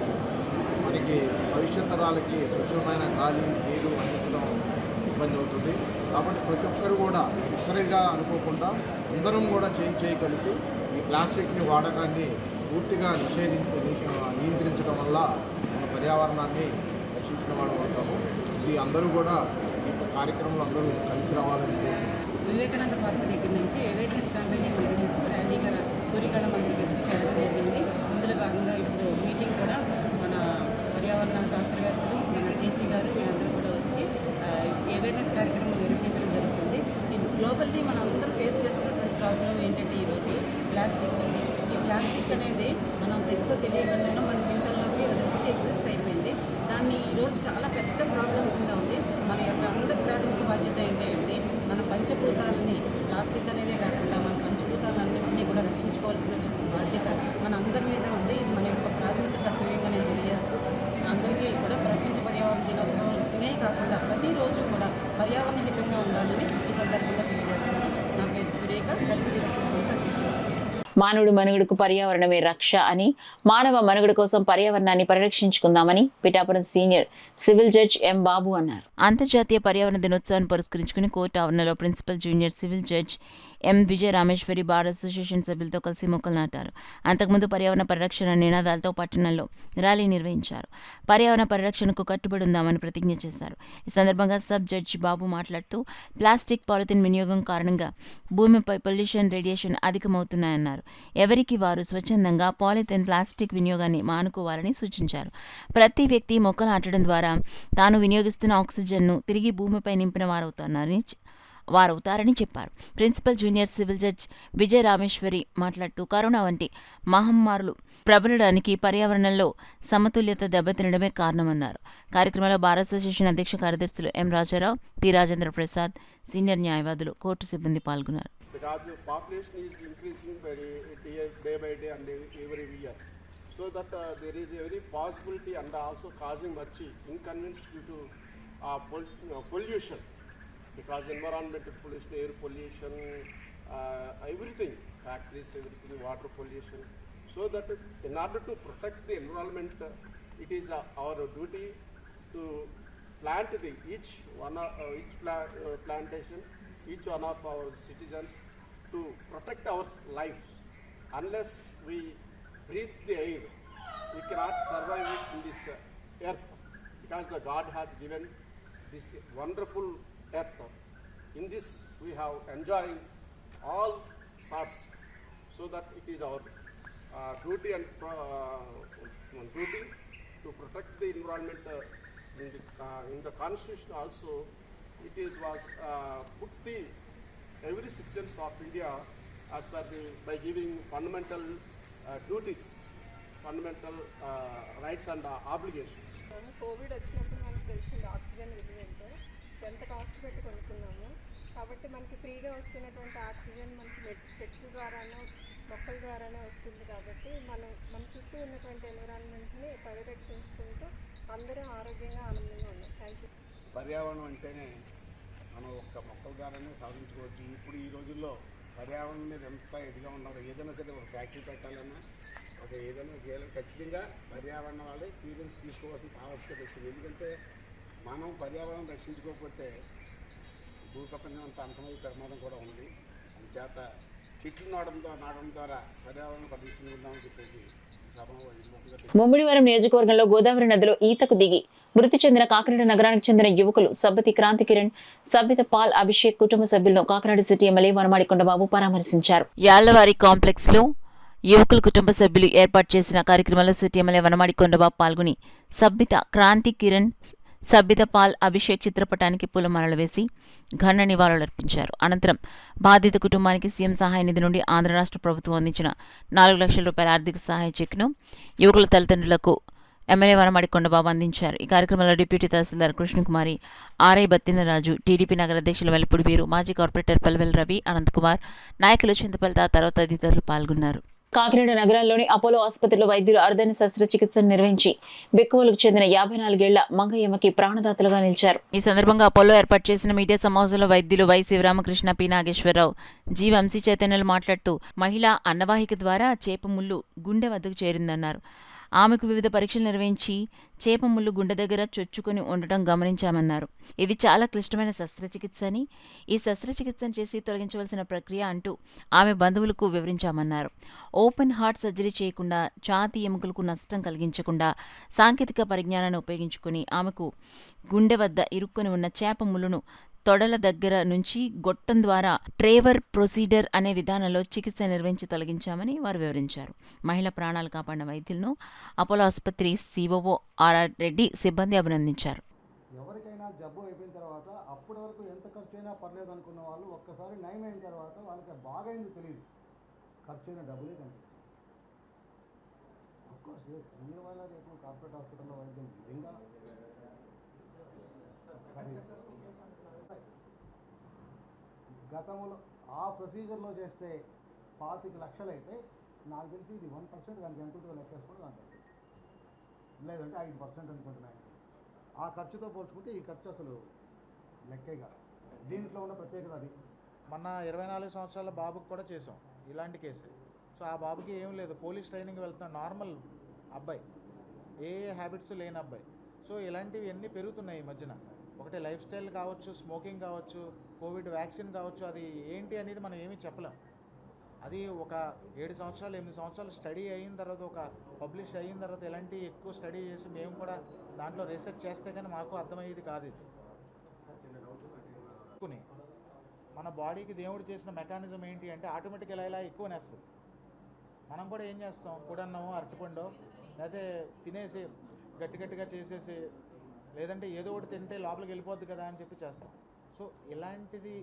M: మనకి భవిష్యత్ తరాలకి స్వచ్ఛమైన గాలి, నీరు అందించడం ఇబ్బంది అవుతుంది. కాబట్టి ప్రతి ఒక్కరు కూడా ఒక్కరిగా అనుకోకుండా అందరం కూడా చేయి కలిపి ఈ ప్లాస్టిక్ని వాడకాన్ని పూర్తిగా నియంత్రించడం వల్ల మన పర్యావరణాన్ని రక్షించిన వాళ్ళు అవుతాము. ఇది అందరూ కూడా ఈ కార్యక్రమంలో అందరూ కలిసి రావాలని
H: వివేకానంద పార్క్ దగ్గర నుంచి అవేర్నెస్ క్యాంపెయినింగ్ నిర్వహిస్తూ ర్యాలీగా సూర్యకళ మందికి చేయడం జరిగింది. ఇందులో భాగంగా ఇప్పుడు మీటింగ్ కూడా మన పర్యావరణ శాస్త్రవేత్తలు, మన జేసీ గారు వీళ్ళందరూ కూడా వచ్చి అవేర్నెస్ కార్యక్రమం నిర్వహించడం జరుగుతుంది. ఇది గ్లోబల్లీ మనం అందరూ ఫేస్ చేస్తున్నటువంటి ప్రాబ్లం ఏంటంటే ఈరోజు ప్లాస్టిక్ అండి. ఈ ప్లాస్టిక్ అనేది మనం తెలుసో తెలియకుండా మన జీవితంలోకి వచ్చి ఎగ్జిస్ట్ అయిపోయింది. దాన్ని ఈరోజు చాలా పెద్ద ప్రాబ్లం కింద ఉంది. మన యొక్క అందరి ప్రాథమిక బాధ్యత ఏంటంటే మన పంచభూతాలని, ప్లాస్టిక్ అనేదే కాకుండా మన పంచభూతాలన్నింటినీ కూడా రక్షించుకోవాల్సిన బాధ్యత మన అందరి మీద ఉంది. ఇది మన యొక్క ప్రాథమిక కర్తవ్యంగా నేను తెలియజేస్తూ అందరికీ కూడా ప్రపంచ పర్యావరణ దినోత్సవంనే కాకుండా ప్రతిరోజు కూడా పర్యావరణ హితంగా ఉండాలని ఈ సందర్భంగా తెలియజేస్తున్నాను. నా పేరు సురేఖ, దళిత
D: మానవుడి మనుగడకు పర్యావరణమే రక్ష అని, మానవ మనుగడ కోసం పర్యావరణాన్ని పరిరక్షించుకుందామని Pithapuram senior civil judge M Babu అన్నారు.
B: అంతర్జాతీయ పర్యావరణ దినోత్సవాన్ని పురస్కరించుకుని కోర్టు ఆవరణలో principal junior civil judge M Vijaya Rameswari bar association సభ్యులతో కలిసి మొక్కలు నాటారు. అంతకుముందు పర్యావరణ పరిరక్షణ నినాదాలతో పట్టణంలో ర్యాలీ నిర్వహించారు. పర్యావరణ పరిరక్షణకు కట్టుబడి ఉందామని ప్రతిజ్ఞ చేశారు. ఈ సందర్భంగా సబ్ జడ్జి బాబు మాట్లాడుతూ ప్లాస్టిక్, పాలిథిన్ వినియోగం కారణంగా భూమిపై పొల్యూషన్, రేడియేషన్ అధికమవుతున్నాయన్నారు. ఎవరికి వారు స్వచ్ఛందంగా పాలిథిన్, ప్లాస్టిక్ వినియోగాన్ని మానుకోవాలని సూచించారు. ప్రతి వ్యక్తి మొక్కలు నాటడం ద్వారా తాను వినియోగిస్తున్న ఆక్సిజన్ను తిరిగి భూమిపై నింపిన వారవుతారని చెప్పారు. ప్రిన్సిపల్ జూనియర్ సివిల్ జడ్జ్ విజయ రామేశ్వరి మాట్లాడుతూ కరోనా వంటి మహమ్మారులు ప్రబలడానికి పర్యావరణంలో సమతుల్యత దెబ్బతినడమే కారణమన్నారు. కార్యక్రమంలో బార్ అసోసియేషన్ అధ్యక్ష కార్యదర్శులు ఎం రాజారావు, పి రాజేంద్ర ప్రసాద్, సీనియర్ న్యాయవాదులు, కోర్టు సిబ్బంది పాల్గొన్నారు.
M: So that there is every possibility and also causing much inconvenience due to pollution, because environmental pollution, air pollution, everything, factories, everything, water pollution. So that in order to protect the environment, it is our duty to plant each plantation, each one of our citizens, to protect our life. Unless we breathe the air, we cannot survive in this earth, because the God has given this wonderful earth. In this we have enjoyed all sorts, so that it is our duty and duty to protect the environment. In the constitution also, it was put the every citizens of India as per by giving fundamental duties, fundamental rights and obligations.
H: Covid వచ్చినప్పుడు మనకు తెలిసింది oxygen విలువ ఏంటో, ఎంత cost పెట్టి కొనుక్కున్నాము. కాబట్టి మనకి ఫ్రీగా వస్తున్నటువంటి ఆక్సిజన్ మనకి చెట్ల ద్వారానో మొక్కల ద్వారానే వస్తుంది. కాబట్టి మన చుట్టూ ఉన్నటువంటి ఎన్విరాన్మెంట్ని పరిరక్షించుకుంటూ అందరూ ఆరోగ్యంగా ఆనందంగా ఉన్నాం. Thank you.
M: పర్యావరణం అంటేనే మనం ఒక్క మొక్కల ద్వారానే సాధించుకోవచ్చు. ఇప్పుడు ఈ రోజుల్లో పర్యావరణం మీద ఎంత ఇదిగా ఉన్నారు. ఏదైనా సరే ఒక ఫ్యాక్టరీ పెట్టాలన్నా, ఒక ఏదైనా చేయాలని ఖచ్చితంగా పర్యావరణం వాళ్ళే క్లియరెన్స్ తీసుకోవాల్సిన ఆవశ్యకత వచ్చింది. ఎందుకంటే మనం పర్యావరణం రక్షించుకోకపోతే భూప్రపంచం అంతా అంతమయ్యే ప్రమాదం కూడా ఉంది. అందుచేత చెట్లు నాటడం ద్వారా పర్యావరణం పరిరక్షించుకుందామని చెప్పేసి సభలో
D: ముమ్మిడివరం నియోజకవర్గంలో గోదావరి నదిలో ఈతకు దిగి మృతి చెందిన కాకినాడ నగరానికి చెందిన యువకులు సబ్బతి క్రాంతి కిరణ్, సబ్బిత పాల్ అభిషేక్ కుటుంబ సభ్యులను కాకినాడ సిటీ ఎమ్మెల్యే వనమాడికొండబాబు పరామర్శించారు.
B: యాళ్లవారి కాంప్లెక్స్ లో యువకుల కుటుంబ సభ్యులు ఏర్పాటు చేసిన కార్యక్రమంలో సిటీ ఎమ్మెల్యే వనమాడికొండబాబు పాల్గొని సబ్బిత క్రాంతి కిరణ్, సబ్బిత పాల్ అభిషేక్ చిత్రపటానికి పూలమాలలు వేసి ఘన నివాళులర్పించారు. అనంతరం బాధిత కుటుంబానికి సీఎం సహాయ నిధి నుండి ఆంధ్ర రాష్ట్ర ప్రభుత్వం అందించిన 4 లక్షల రూపాయల ఆర్థిక సహాయ చెక్ను యువకుల తల్లిదండ్రులకు ఎమ్మెల్యే వనమాడికొండబాబు అందించారు. ఈ కార్యక్రమంలో డిప్యూటీ తహసీల్దార్ కృష్ణకుమారి, ఆర్ఐ బత్తినరాజు, టీడీపీ నగర అధ్యక్షులు వెల్లపూడి వీరు, మాజీ కార్పొరేటర్ పల్వెల్ రవి, అనంతకుమార్, నాయకులు చింతపల్లి తాతారావు తదితరులు పాల్గొన్నారు.
D: కాకినాడ నగరంలోని అపోలో ఆసుపత్రిలో వైద్యులు అరుదైన శస్త్రచికిత్సను నిర్వహించి బెక్కువలకు చెందిన 54 ఏళ్ల మంగయ్యమ్మకి ప్రాణదాతలుగా నిలిచారు.
B: ఈ సందర్భంగా అపోలో ఏర్పాటు చేసిన మీడియా సమావేశంలో వైద్యులు Y Sivaramakrishna, P Nageswararao, G Vamsi చైతన్యలు మాట్లాడుతూ మహిళా అన్నవాహిక ద్వారా చేప ముళ్ళు గుండె వద్దకు చేరిందన్నారు. ఆమెకు వివిధ పరీక్షలు నిర్వహించి చేప ముళ్ళు గుండె దగ్గర చొచ్చుకొని ఉండటం గమనించామన్నారు. ఇది చాలా క్లిష్టమైన శస్త్రచికిత్స అని, ఈ శస్త్రచికిత్సను చేసి తొలగించవలసిన ప్రక్రియ అంటూ ఆమె బంధువులకు వివరించామన్నారు. ఓపెన్ హార్ట్ సర్జరీ చేయకుండా, ఛాతీ ఎముకలకు నష్టం కలిగించకుండా సాంకేతిక పరిజ్ఞానాన్ని ఉపయోగించుకుని ఆమెకు గుండె వద్ద ఇరుక్కొని ఉన్న చేప ముళ్ళును తొడల దగ్గర నుంచి గొట్టం ద్వారా ట్రేవర్ ప్రొసీడర్ అనే విధానంలో చికిత్స నిర్వహించి తొలగించామని వారు వివరించారు. మహిళ ప్రాణాలు కాపాడిన వైద్యులను అపోలో ఆసుపత్రి సిఓఓ ఆర్ఆర్ రెడ్డి సిబ్బంది అభినందించారు.
E: ఎవరికైనా జబ్బు అయిపోయిన తర్వాత అప్పటి వరకు ఎంత ఖర్చు అయినా పర్లేదు అనుకున్న వాళ్ళు ఒక్కసారి నయం అయిన తర్వాత వాళ్ళకి బాగైంది తెలియదు, ఖర్చు అయిన డబ్బులే కనిపిస్తుంది. అఫ్కోర్స్ మీరు వాళ్ళ రేపు కార్పొరేట్ హాస్పిటల్లో వైద్యం నిజంగా గతంలో ఆ ప్రొసీజర్లో చేస్తే 25 లక్షలు అయితే నాకు తెలిసి ఇది 1% దానికి ఎంత ఉంటుందో లెక్కేసుకుంటే దాంట్లో లేదంటే 5% అనుకుంటున్నాను. ఆ ఖర్చుతో పోల్చుకుంటే ఈ ఖర్చు అసలు లెక్కే కాదు. దీంట్లో ఉన్న ప్రత్యేకత అది.
K: మొన్న 24 సంవత్సరాల బాబుకు కూడా చేసాం ఇలాంటి కేసు.
E: సో ఆ బాబుకి ఏం లేదు, పోలీస్ ట్రైనింగ్ వెళ్తున్నాడు, నార్మల్ అబ్బాయి, ఏ హ్యాబిట్స్ లేని అబ్బాయి. సో ఇలాంటివి అన్నీ పెరుగుతున్నాయి ఈ మధ్యన. ఒకటి లైఫ్ స్టైల్ కావచ్చు, స్మోకింగ్ కావచ్చు, కోవిడ్ వ్యాక్సిన్ కావచ్చు, అది ఏంటి అనేది మనం ఏమీ చెప్పలేం. అది ఒక 7 సంవత్సరాలు 8 సంవత్సరాలు స్టడీ అయిన తర్వాత, ఒక పబ్లిష్ అయిన తర్వాత ఇలాంటి ఎక్కువ స్టడీ చేసి మేము కూడా దాంట్లో రీసెర్చ్ చేస్తే కానీ మాకు అర్థమయ్యేది కాదు. ఇది మన బాడీకి దేవుడు చేసిన మెకానిజం ఏంటి అంటే ఆటోమేటిక్ ఇలా ఎక్కువ నేస్తుంది. మనం కూడా ఏం చేస్తాం, కూడన్నాము అరటిపండు లేకపోతే తినేసి గట్టిగా చేసేసి, లేదంటే ఏదో ఒకటి తింటే లోపలికి వెళ్ళిపోద్ది కదా అని చెప్పి చేస్తాం. సో ఇలాంటిది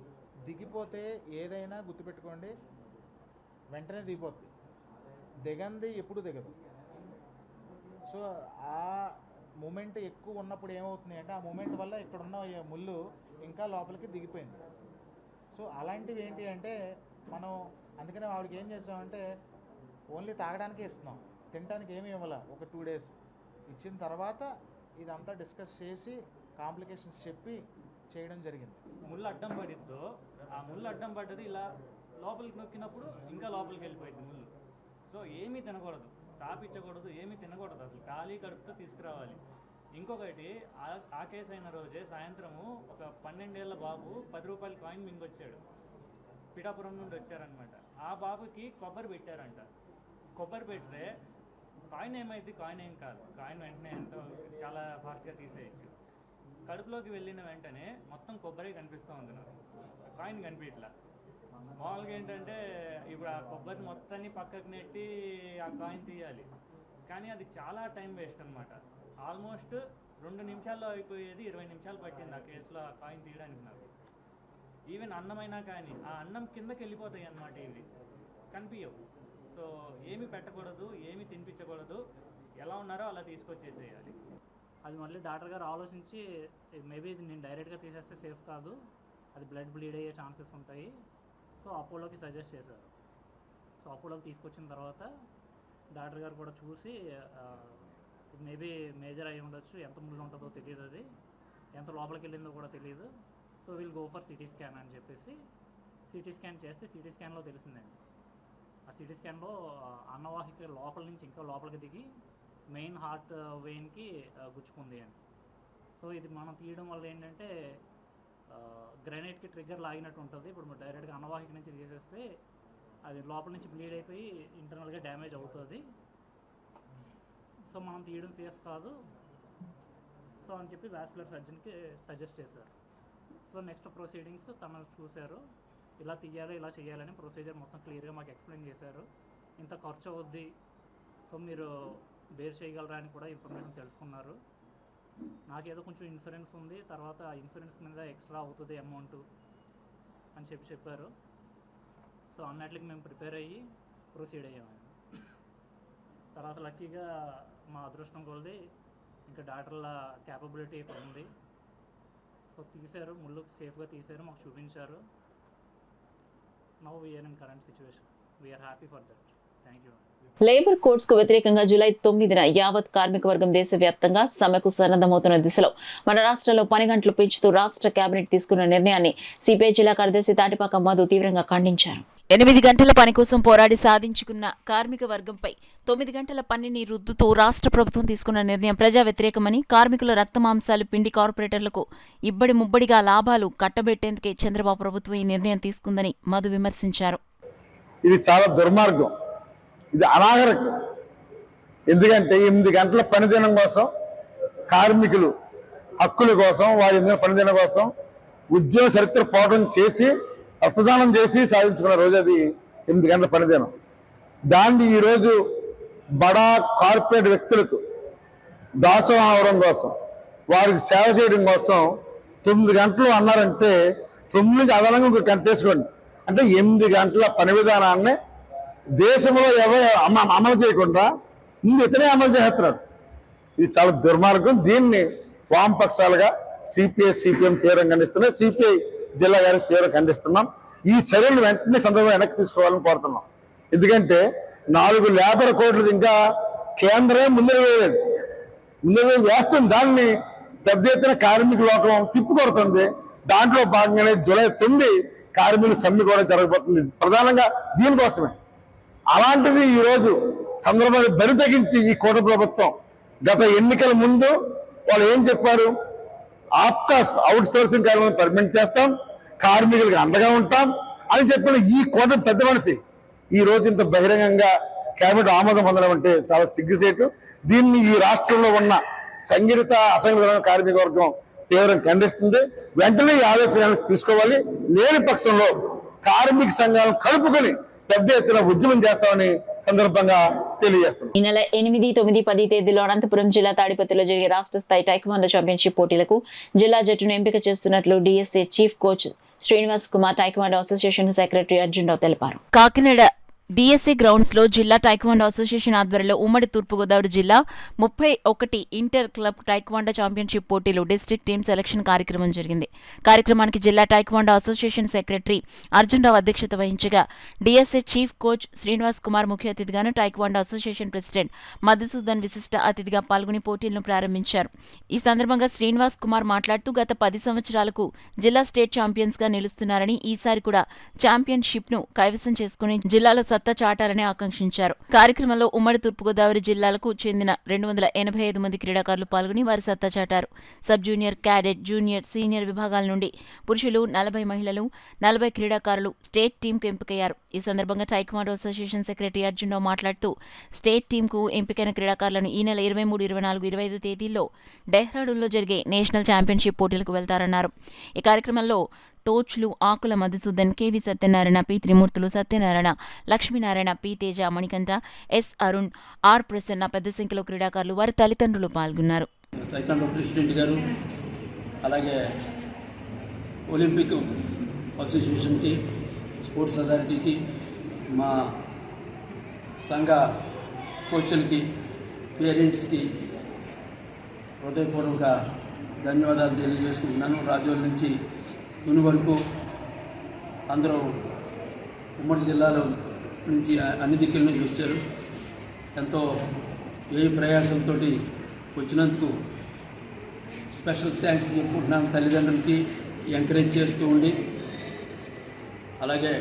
E: దిగిపోతే ఏదైనా గుర్తుపెట్టుకోండి, వెంటనే దిగిపోద్ది. దిగంది ఎప్పుడు దిగదు. సో ఆ మూమెంట్ ఎక్కువ ఉన్నప్పుడు ఏమవుతుంది అంటే, ఆ మూమెంట్ వల్ల ఇక్కడున్న ముళ్ళు ఇంకా లోపలికి దిగిపోయింది. సో అలాంటివి ఏంటి అంటే మనం అందుకనే వాడికి ఏం చేస్తామంటే ఓన్లీ తాగడానికే ఇస్తున్నాం, తినడానికి ఏమీ ఇవ్వాల. ఒక 2 days ఇచ్చిన తర్వాత ఇదంతా డిస్కస్ చేసి కాంప్లికేషన్స్ చెప్పి చేయడం జరిగింది.
N: ముళ్ళు అడ్డం పడిద్దో, ఆ ముళ్ళు అడ్డం పడ్డది ఇలా లోపలికి నొక్కినప్పుడు ఇంకా లోపలికి వెళ్ళిపోయింది ముళ్ళు. సో ఏమీ తినకూడదు, తాపించకూడదు, ఏమీ తినకూడదు, అసలు ఖాళీ కడుపుతో తీసుకురావాలి. ఇంకొకటి, ఆ కేసు అయిన రోజే సాయంత్రము ఒక 12 ఏళ్ల బాబు 10 రూపాయల కాయిన్ మింగొచ్చాడు. పిఠాపురం నుండి వచ్చారనమాట. ఆ బాబుకి కొబ్బరి పెట్టారంట. కొబ్బరి పెడితే కాయిన్ ఏమైంది, కాయిన్ ఏం కాదు, కాయిన్ వెంటనే ఎంతో చాలా ఫాస్ట్గా తీసేయచ్చు. కడుపులోకి వెళ్ళిన వెంటనే మొత్తం కొబ్బరి కనిపిస్తూ ఉంది, నాకు కాయిన్ కనిపించట్లా. మామూలుగా ఏంటంటే ఇప్పుడు ఆ కొబ్బరి మొత్తాన్ని పక్కకు నెట్టి ఆ కాయిన్ తీయాలి, కానీ అది చాలా టైం వేస్ట్ అనమాట. ఆల్మోస్ట్ 2 నిమిషాల్లో అయిపోయేది 20 నిమిషాలు పట్టింది ఆ కేసులో ఆ కాయిన్ తీయడానికి నాకు. ఈవెన్ అన్నమైనా కానీ ఆ అన్నం కిందకి వెళ్ళిపోతాయి అన్నమాట, ఇవి కనిపించవు. సో ఏమి పెట్టకూడదు, ఏమి తినిపించకూడదు, ఎలా ఉన్నారో అలా తీసుకొచ్చేసేయాలి.
O: అది మళ్ళీ డాక్టర్ గారు ఆలోచించి మేబీ ఇది నేను డైరెక్ట్గా తీసేస్తే సేఫ్ కాదు, అది బ్లడ్ బ్లీడ్ అయ్యే ఛాన్సెస్ ఉంటాయి, సో అపోలోకి సజెస్ట్ చేశారు. సో అపోలోకి తీసుకొచ్చిన తర్వాత డాక్టర్ గారు కూడా చూసి మేబీ మేజర్ అయి ఉండొచ్చు, ఎంత ముళ్ళు ఉంటుందో తెలియదు, అది ఎంత లోపలికి వెళ్ళిందో కూడా తెలియదు, so will go for CT scan అని చెప్పేసి సిటీ స్కాన్ చేస్తే సిటీ స్కాన్లో తెలిసిందండి. ఆ సిటీ స్కాన్లో అన్నవాహిక లోపల నుంచి ఇంకా లోపలికి దిగి మెయిన్ హార్ట్ వెయిన్కి గుచ్చుకుంది అని. సో ఇది మనం తీయడం వల్ల ఏంటంటే గ్రెనేట్కి ట్రిగ్గర్ లాగినట్టు ఉంటుంది. ఇప్పుడు డైరెక్ట్గా అన్నవాహిక నుంచి తీసేస్తే అది లోపల నుంచి బ్లీడ్ అయిపోయి ఇంటర్నల్గా డ్యామేజ్ అవుతుంది. సో మనం తీయడం సేఫ్ కాదు, సో అని చెప్పి వాస్కులర్ సర్జన్కి సజెస్ట్ చేశారు. సో నెక్స్ట్ ప్రొసీడింగ్స్ తను చూశారు, ఇలా తీయాలి ఇలా చేయాలని ప్రొసీజర్ మొత్తం క్లియర్గా మాకు ఎక్స్ప్లెయిన్ చేశారు. ఇంత ఖర్చు అవుద్ది, సో మీరు బేర్ చేయగలరా అని కూడా ఇన్ఫర్మేషన్ తెలుసుకున్నారు. నాకేదో కొంచెం ఇన్సూరెన్స్ ఉంది, తర్వాత ఇన్సూరెన్స్ మీద ఎక్స్ట్రా అవుతుంది అమౌంట్ అని చెప్పారు. సో అన్నట్లకి మేము ప్రిపేర్ అయ్యి ప్రొసీడ్ అయ్యాము. తర్వాత లక్కీగా మా అదృష్టం కొలది ఇంకా డాక్టర్ల క్యాపబిలిటీ ఇక్కడ ఉంది. సో తీశారు, ముళ్ళు సేఫ్గా తీశారు, మాకు చూపించారు. Now we are in current situation, we are happy for that. Thank you.
D: Labour codes కు వ్యతిరేకంగా జూలై 9న యావత్ కార్మిక వర్గం దేశవ్యాప్తంగా సమ్మెకు సన్నద్ధమవుతున్న దిశలో మన రాష్ట్రంలో పని గంటలు పెంచుతూ రాష్ట్ర కేబినెట్ తీసుకున్న నిర్ణయాన్ని సిపిఐ జిల్లా కార్యదర్శి తాటిపాక మధు తీవ్రంగా ఖండించారు.
B: 8 గంటల పని కోసం పోరాడి సాధించుకున్న కార్మిక వర్గంపై 9 గంటల పనిని రుద్దుతూ రాష్ట్ర ప్రభుత్వం తీసుకున్న నిర్ణయం ప్రజా వ్యతిరేకమని, కార్మికుల రక్తమాంసాలు పిండి కార్పొరేటర్లకు ఇబ్బడి ముబ్బడిగా లాభాలు కట్టబెట్టేందుకే చంద్రబాబు ప్రభుత్వం ఈ నిర్ణయం తీసుకుందని మధు విమర్శించారు.
M: ఇది చాలా దుర్మార్గం, ఇది అనాగరికం. ఎందుకంటే 8 గంటల పనిదినం కోసం, కార్మికులు హక్కుల కోసం, వారి పనిదినం కోసం ఉద్యోగ చరిత్ర పోరాటం చేసి రక్తదానం చేసి సాధించుకున్న రోజు అది 8 గంటల పనిదినం. దాన్ని ఈరోజు బడా కార్పొరేట్ వ్యక్తులకు దాసోహం అవడం కోసం, వారికి సేవ చేయడం కోసం 9 గంటలు అన్నారంటే 9 నుంచి అదనంగా ఇంకొక గంట వేసుకోండి. అంటే 8 గంటల పని విధానాన్ని దేశంలో ఎవరు అమలు చేయకుండా ముందు ఇతనే అమలు చేస్తున్నారు. ఇది చాలా దుర్మార్గం. దీన్ని వామపక్షాలుగా సిపిఐ సిపిఎం తీవ్రంగా ఖండిస్తున్నాం, సిపిఐ జిల్లా గారి తీవ్రంగా ఖండిస్తున్నాం. ఈ చర్యలు వెంటనే సందర్భంగా వెనక్కి తీసుకోవాలని కోరుతున్నాం. ఎందుకంటే 4 లేబర్ కోడ్లు ఇంకా కేంద్రమే ముందు వేస్తుంది, దాన్ని పెద్ద ఎత్తున కార్మిక లోకం తిప్పికొడుతుంది. దాంట్లో భాగంగానే జూలై 9 కార్మికుల సమ్మె కూడా జరగబోతుంది. ప్రధానంగా దీనికోసమే
P: అలాంటిది ఈరోజు చంద్రబాబు బరి తెగించి ఈ కూటమి ప్రభుత్వం గత ఎన్నికల ముందు వాళ్ళు ఏం చెప్పారు? ఆప్కాస్ అవుట్ సోర్సింగ్ కార్మికులను పర్మిట్ చేస్తాం, కార్మికులకు అండగా ఉంటాం అని చెప్పిన ఈ కూటమి పెద్ద మనిషి ఈ రోజు ఇంత బహిరంగంగా కేబినెట్ ఆమోదం పొందడం అంటే చాలా సిగ్గుసేటు. దీన్ని ఈ రాష్ట్రంలో ఉన్న సంఘటిత అసంఘటిత కార్మిక వర్గం తీవ్రంగా ఖండిస్తుంది. వెంటనే ఈ ఆలోచనలు తీసుకోవాలి. లేని పక్షంలో కార్మిక సంఘాలను కలుపుకొని పెద్ద ఎత్తున ఉద్యమం చేస్తామని సందర్భంగా తెలియజేస్తున్నాం.
D: ఈ నెల 8, 9, 10 తేదీలో అనంతపురం జిల్లా తాడిపత్రిలో జరిగే రాష్ట్ర స్థాయి టైక్వాండో ఛాంపియన్షిప్ పోటీలకు జిల్లా జట్టును ఎంపిక చేస్తున్నట్లు DSA chief coach Srinivas Kumar taekwondo association secretary Arjun Rao తెలిపారు.
B: కాకినాడ డిఎస్ఏ గ్రౌండ్స్ లో జిల్లా టైక్వాండో అసోసియేషన్ ఆధ్వర్యంలో ఉమ్మడి తూర్పుగోదావరి జిల్లా 31 ఇంటర్ క్లబ్ టైక్వాండో ఛాంపియన్షిప్ పోటీలు డిస్ట్రిక్ట్ టీమ్ సెలక్షన్ కార్యక్రమం జరిగింది. కార్యక్రమానికి జిల్లా టైక్వాండో అసోసియేషన్ సెక్రటరీ అర్జున్ రావు అధ్యక్షత వహించగా DSA chief coach Srinivas Kumar ముఖ్య అతిథిగాను, టైక్వాండో అసోసియేషన్ ప్రెసిడెంట్ మధుసూదన్ విశిష్ట అతిథిగా పాల్గొని పోటీలను ప్రారంభించారు. ఈ సందర్భంగా శ్రీనివాస్ కుమార్ మాట్లాడుతూ గత 10 సంవత్సరాలకు జిల్లా స్టేట్ ఛాంపియన్స్ గా నిలుస్తున్నారని, ఈసారి కూడా ఛాంపియన్షిప్ ను కైవసం చేసుకుని జిల్లాలో సత్తా చాటాలని ఆకాంక్షించారు. కార్యక్రమంలో ఉమ్మడి తూర్పుగోదావరి జిల్లాలకు చెందిన 285 మంది క్రీడాకారులు పాల్గొని వారి సత్తా చాటారు. Sub junior, cadet, junior, senior విభాగాల నుండి పురుషులు 40, మహిళలు 40 క్రీడాకారులు స్టేట్ టీంకు ఎంపికయ్యారు. ఈ సందర్భంగా టైక్వాండో అసోసియేషన్ సెక్రటరీ అర్జున్ రావు మాట్లాడుతూ స్టేట్ టీంకు ఎంపికైన క్రీడాకారులను ఈ నెల 23, 24, 25 తేదీల్లో డెహ్రాడూన్లో జరిగే నేషనల్ ఛాంపియన్షిప్ పోటీలకు వెళ్తారన్నారు. ఈ కార్యక్రమంలో టోచ్లు Akula Madhusudan, KV Satyanarayana, P Trimurthulu, Satyanarayana, Lakshminarayana, P Teja, Manikanta, S Arun, R Prasanna, పెద్ద సంఖ్యలో క్రీడాకారులు వారి తల్లిదండ్రులు పాల్గొన్నారు.
J: టైక్వాండో ప్రెసిడెంట్ గారు, అలాగే ఒలింపిక్ అసోసియేషన్కి, స్పోర్ట్స్ అథారిటీకి, మా సంఘ కోచ్లకి, పేరెంట్స్కి హృదయపూర్వక ధన్యవాదాలు తెలియజేసుకుంటున్నాను. రాజోల్ నుంచి తుని వరకు అందరూ ఉమ్మడి జిల్లాలో నుంచి అన్ని దిక్కుల నుంచి వచ్చారు. ఎంతో వ్యయ ప్రయాసంతో వచ్చినందుకు స్పెషల్ థ్యాంక్స్ చెప్పుకుంటున్నాను. తల్లిదండ్రులకి ఎంకరేజ్ చేస్తూ ఉండి, అలాగే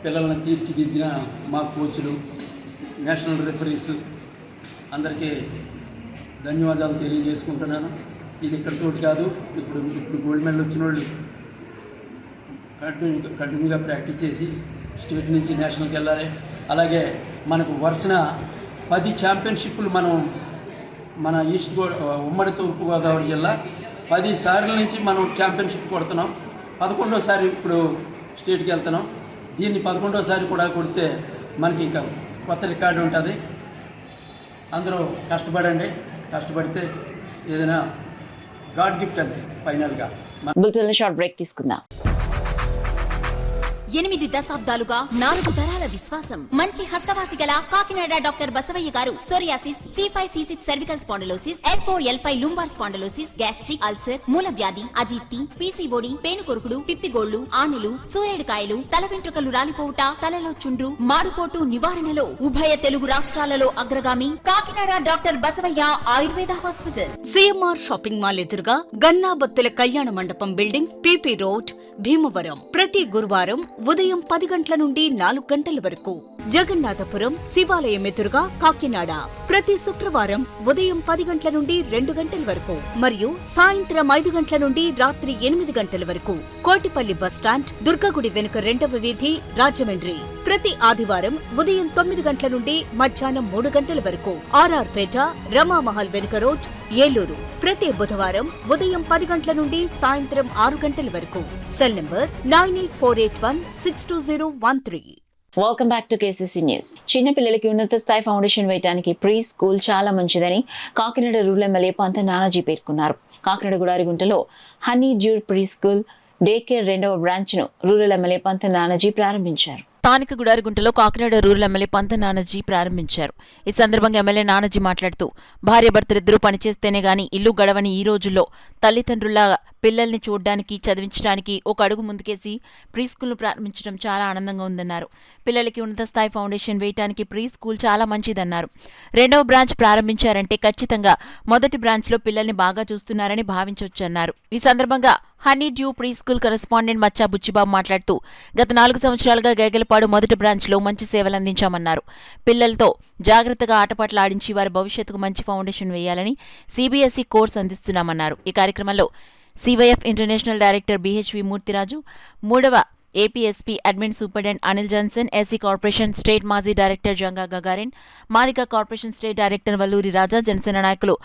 J: పిల్లలను తీర్చిదిద్దిన మా కోచ్లు, నేషనల్ రెఫరీస్ అందరికీ ధన్యవాదాలు తెలియజేసుకుంటున్నాను. ఇది ఇక్కడితోటి కాదు, ఇప్పుడు గోల్డ్ మెడల్ వచ్చిన వాళ్ళు కంటిన్యూగా ప్రాక్టీస్ చేసి స్టేట్ నుంచి నేషనల్కి వెళ్ళాలి. అలాగే మనకు వరుసన 10 ఛాంపియన్షిప్లు మన ఉమ్మడి తూర్పుగోదావరి జిల్లా 10 సార్ల నుంచి మనం ఛాంపియన్షిప్ కొడుతున్నాం. 11వ ఇప్పుడు స్టేట్కి వెళ్తున్నాం. దీన్ని 11వ కూడా కొడితే మనకి ఇంకా కొత్త రికార్డు ఉంటుంది. అందరూ కష్టపడండి. కష్టపడితే ఏదైనా గాడ్ గిఫ్ట్ అంతే ఫైనల్గా.
D: బులెటిన్ షార్ట్ బ్రేక్ తీసుకుందాం.
C: 8 దశాబ్దాలుగా 4 తరాల విశ్వాసం. మంచి హస్తవాసి గల కాకినాడ డాక్టర్ బసవయ్య గారు psoriasis, C5, C6 cervical spondylosis, L4, L5 lumbar spondylosis, gastric ulcer, మూల వ్యాధి, అజీర్తి, పీసీఓడి, పేనుకొరుకుడు, పిప్పిగోళ్లు, ఆనెలు, సూరేడుకాయలు, తల వెంట్రుకలు రాలిపోవుట, తలలో చుండ్రు, మాడుపోటు నివారణలో ఉభయ తెలుగు రాష్ట్రాలలో అగ్రగామి Kakinada doctor Basavaiah Ayurveda hospital. CMR shopping mall ఎదురుగా గన్నాబత్తుల కళ్యాణ మండపం బిల్డింగ్, పీపీ రోడ్, భీమవరం. ప్రతి గురువారం ఉదయం 10 గంటల నుండి 4 గంటల వరకు. జగన్నాథపురం శివాలయం ఎదురుగా కాకినాడ ప్రతి శుక్రవారం ఉదయం 10 గంటల నుండి 2 గంటల వరకు మరియు సాయంత్రం 5 గంటల నుండి రాత్రి 8 గంటల వరకు. కోటిపల్లి బస్టాండ్, దుర్గగుడి వెనుక 2వ వీధి, రాజమండ్రి ప్రతి ఆదివారం ఉదయం 9 గంటల నుండి మధ్యాహ్నం 3 గంటల వరకు. ఆర్ఆర్ పేట, రమామహల్ వెనుక రోడ్, ఏలూరు ప్రతి బుధవారం ఉదయం 10 గంటల నుండి సాయంత్రం 6 గంటల వరకు. Cell number 9848162013.
D: Welcome back to KCC news. చిన్న పిల్లలకి ఉన్నత స్థాయి ఫౌండేషన్ వేయడానికి ప్రీ స్కూల్ చాలా మంచిదని కాకినాడ రూరల్ ఎమ్మెల్యే పంత నానాజీ పేర్కొన్నారు. కాకినాడ గుడారిగుంటలో honey Jude pre school day care 2వ బ్రాంచ్ ను రూరల్ ఎమ్మెల్యే పంత నానాజీ ప్రారంభించారు.
B: స్థానిక గుడారిగుంటలో కాకినాడ రూరల్ ఎమ్మెల్యే పంత నానాజీ ప్రారంభించారు. ఈ సందర్భంగా ఎమ్మెల్యే నానాజీ మాట్లాడుతూ భార్యాభర్తలిద్దరూ పనిచేస్తేనే గాని ఇల్లు గడవని ఈ రోజుల్లో తల్లిదండ్రుల పిల్లల్ని చూడడానికి, చదివించడానికి ఒక అడుగు ముందుకేసి ప్రీ స్కూల్ను ప్రారంభించడం చాలా ఆనందంగా ఉందన్నారు. పిల్లలకి ఉన్నత స్థాయి ఫౌండేషన్ వేయడానికి ప్రీ స్కూల్ చాలా మంచిదన్నారు. 2వ బ్రాంచ్ ప్రారంభించారంటే ఖచ్చితంగా మొదటి బ్రాంచ్లో పిల్లల్ని బాగా చూస్తున్నారని భావించవచ్చన్నారు. ఈ సందర్భంగా honey dew pre school correspondent మచ్చా బుచ్చిబాబు మాట్లాడుతూ గత 4 సంవత్సరాలుగా గేగలపాడు మొదటి బ్రాంచ్లో మంచి సేవలందించామన్నారు. పిల్లలతో జాగ్రత్తగా ఆటపాటలు ఆడించి వారి భవిష్యత్తుకు మంచి ఫౌండేషన్ వేయాలని CBSE కోర్సు అందిస్తున్నామన్నారు. ఈ కార్యక్రమంలో CYF international director BHV Murthyraju, 3వ APSP admin superintendent Anil Johnson, SC corporation state మాజీ director Janga Gagarin, Madiga corporation state director Valluri Raja, Janasena నాయకులు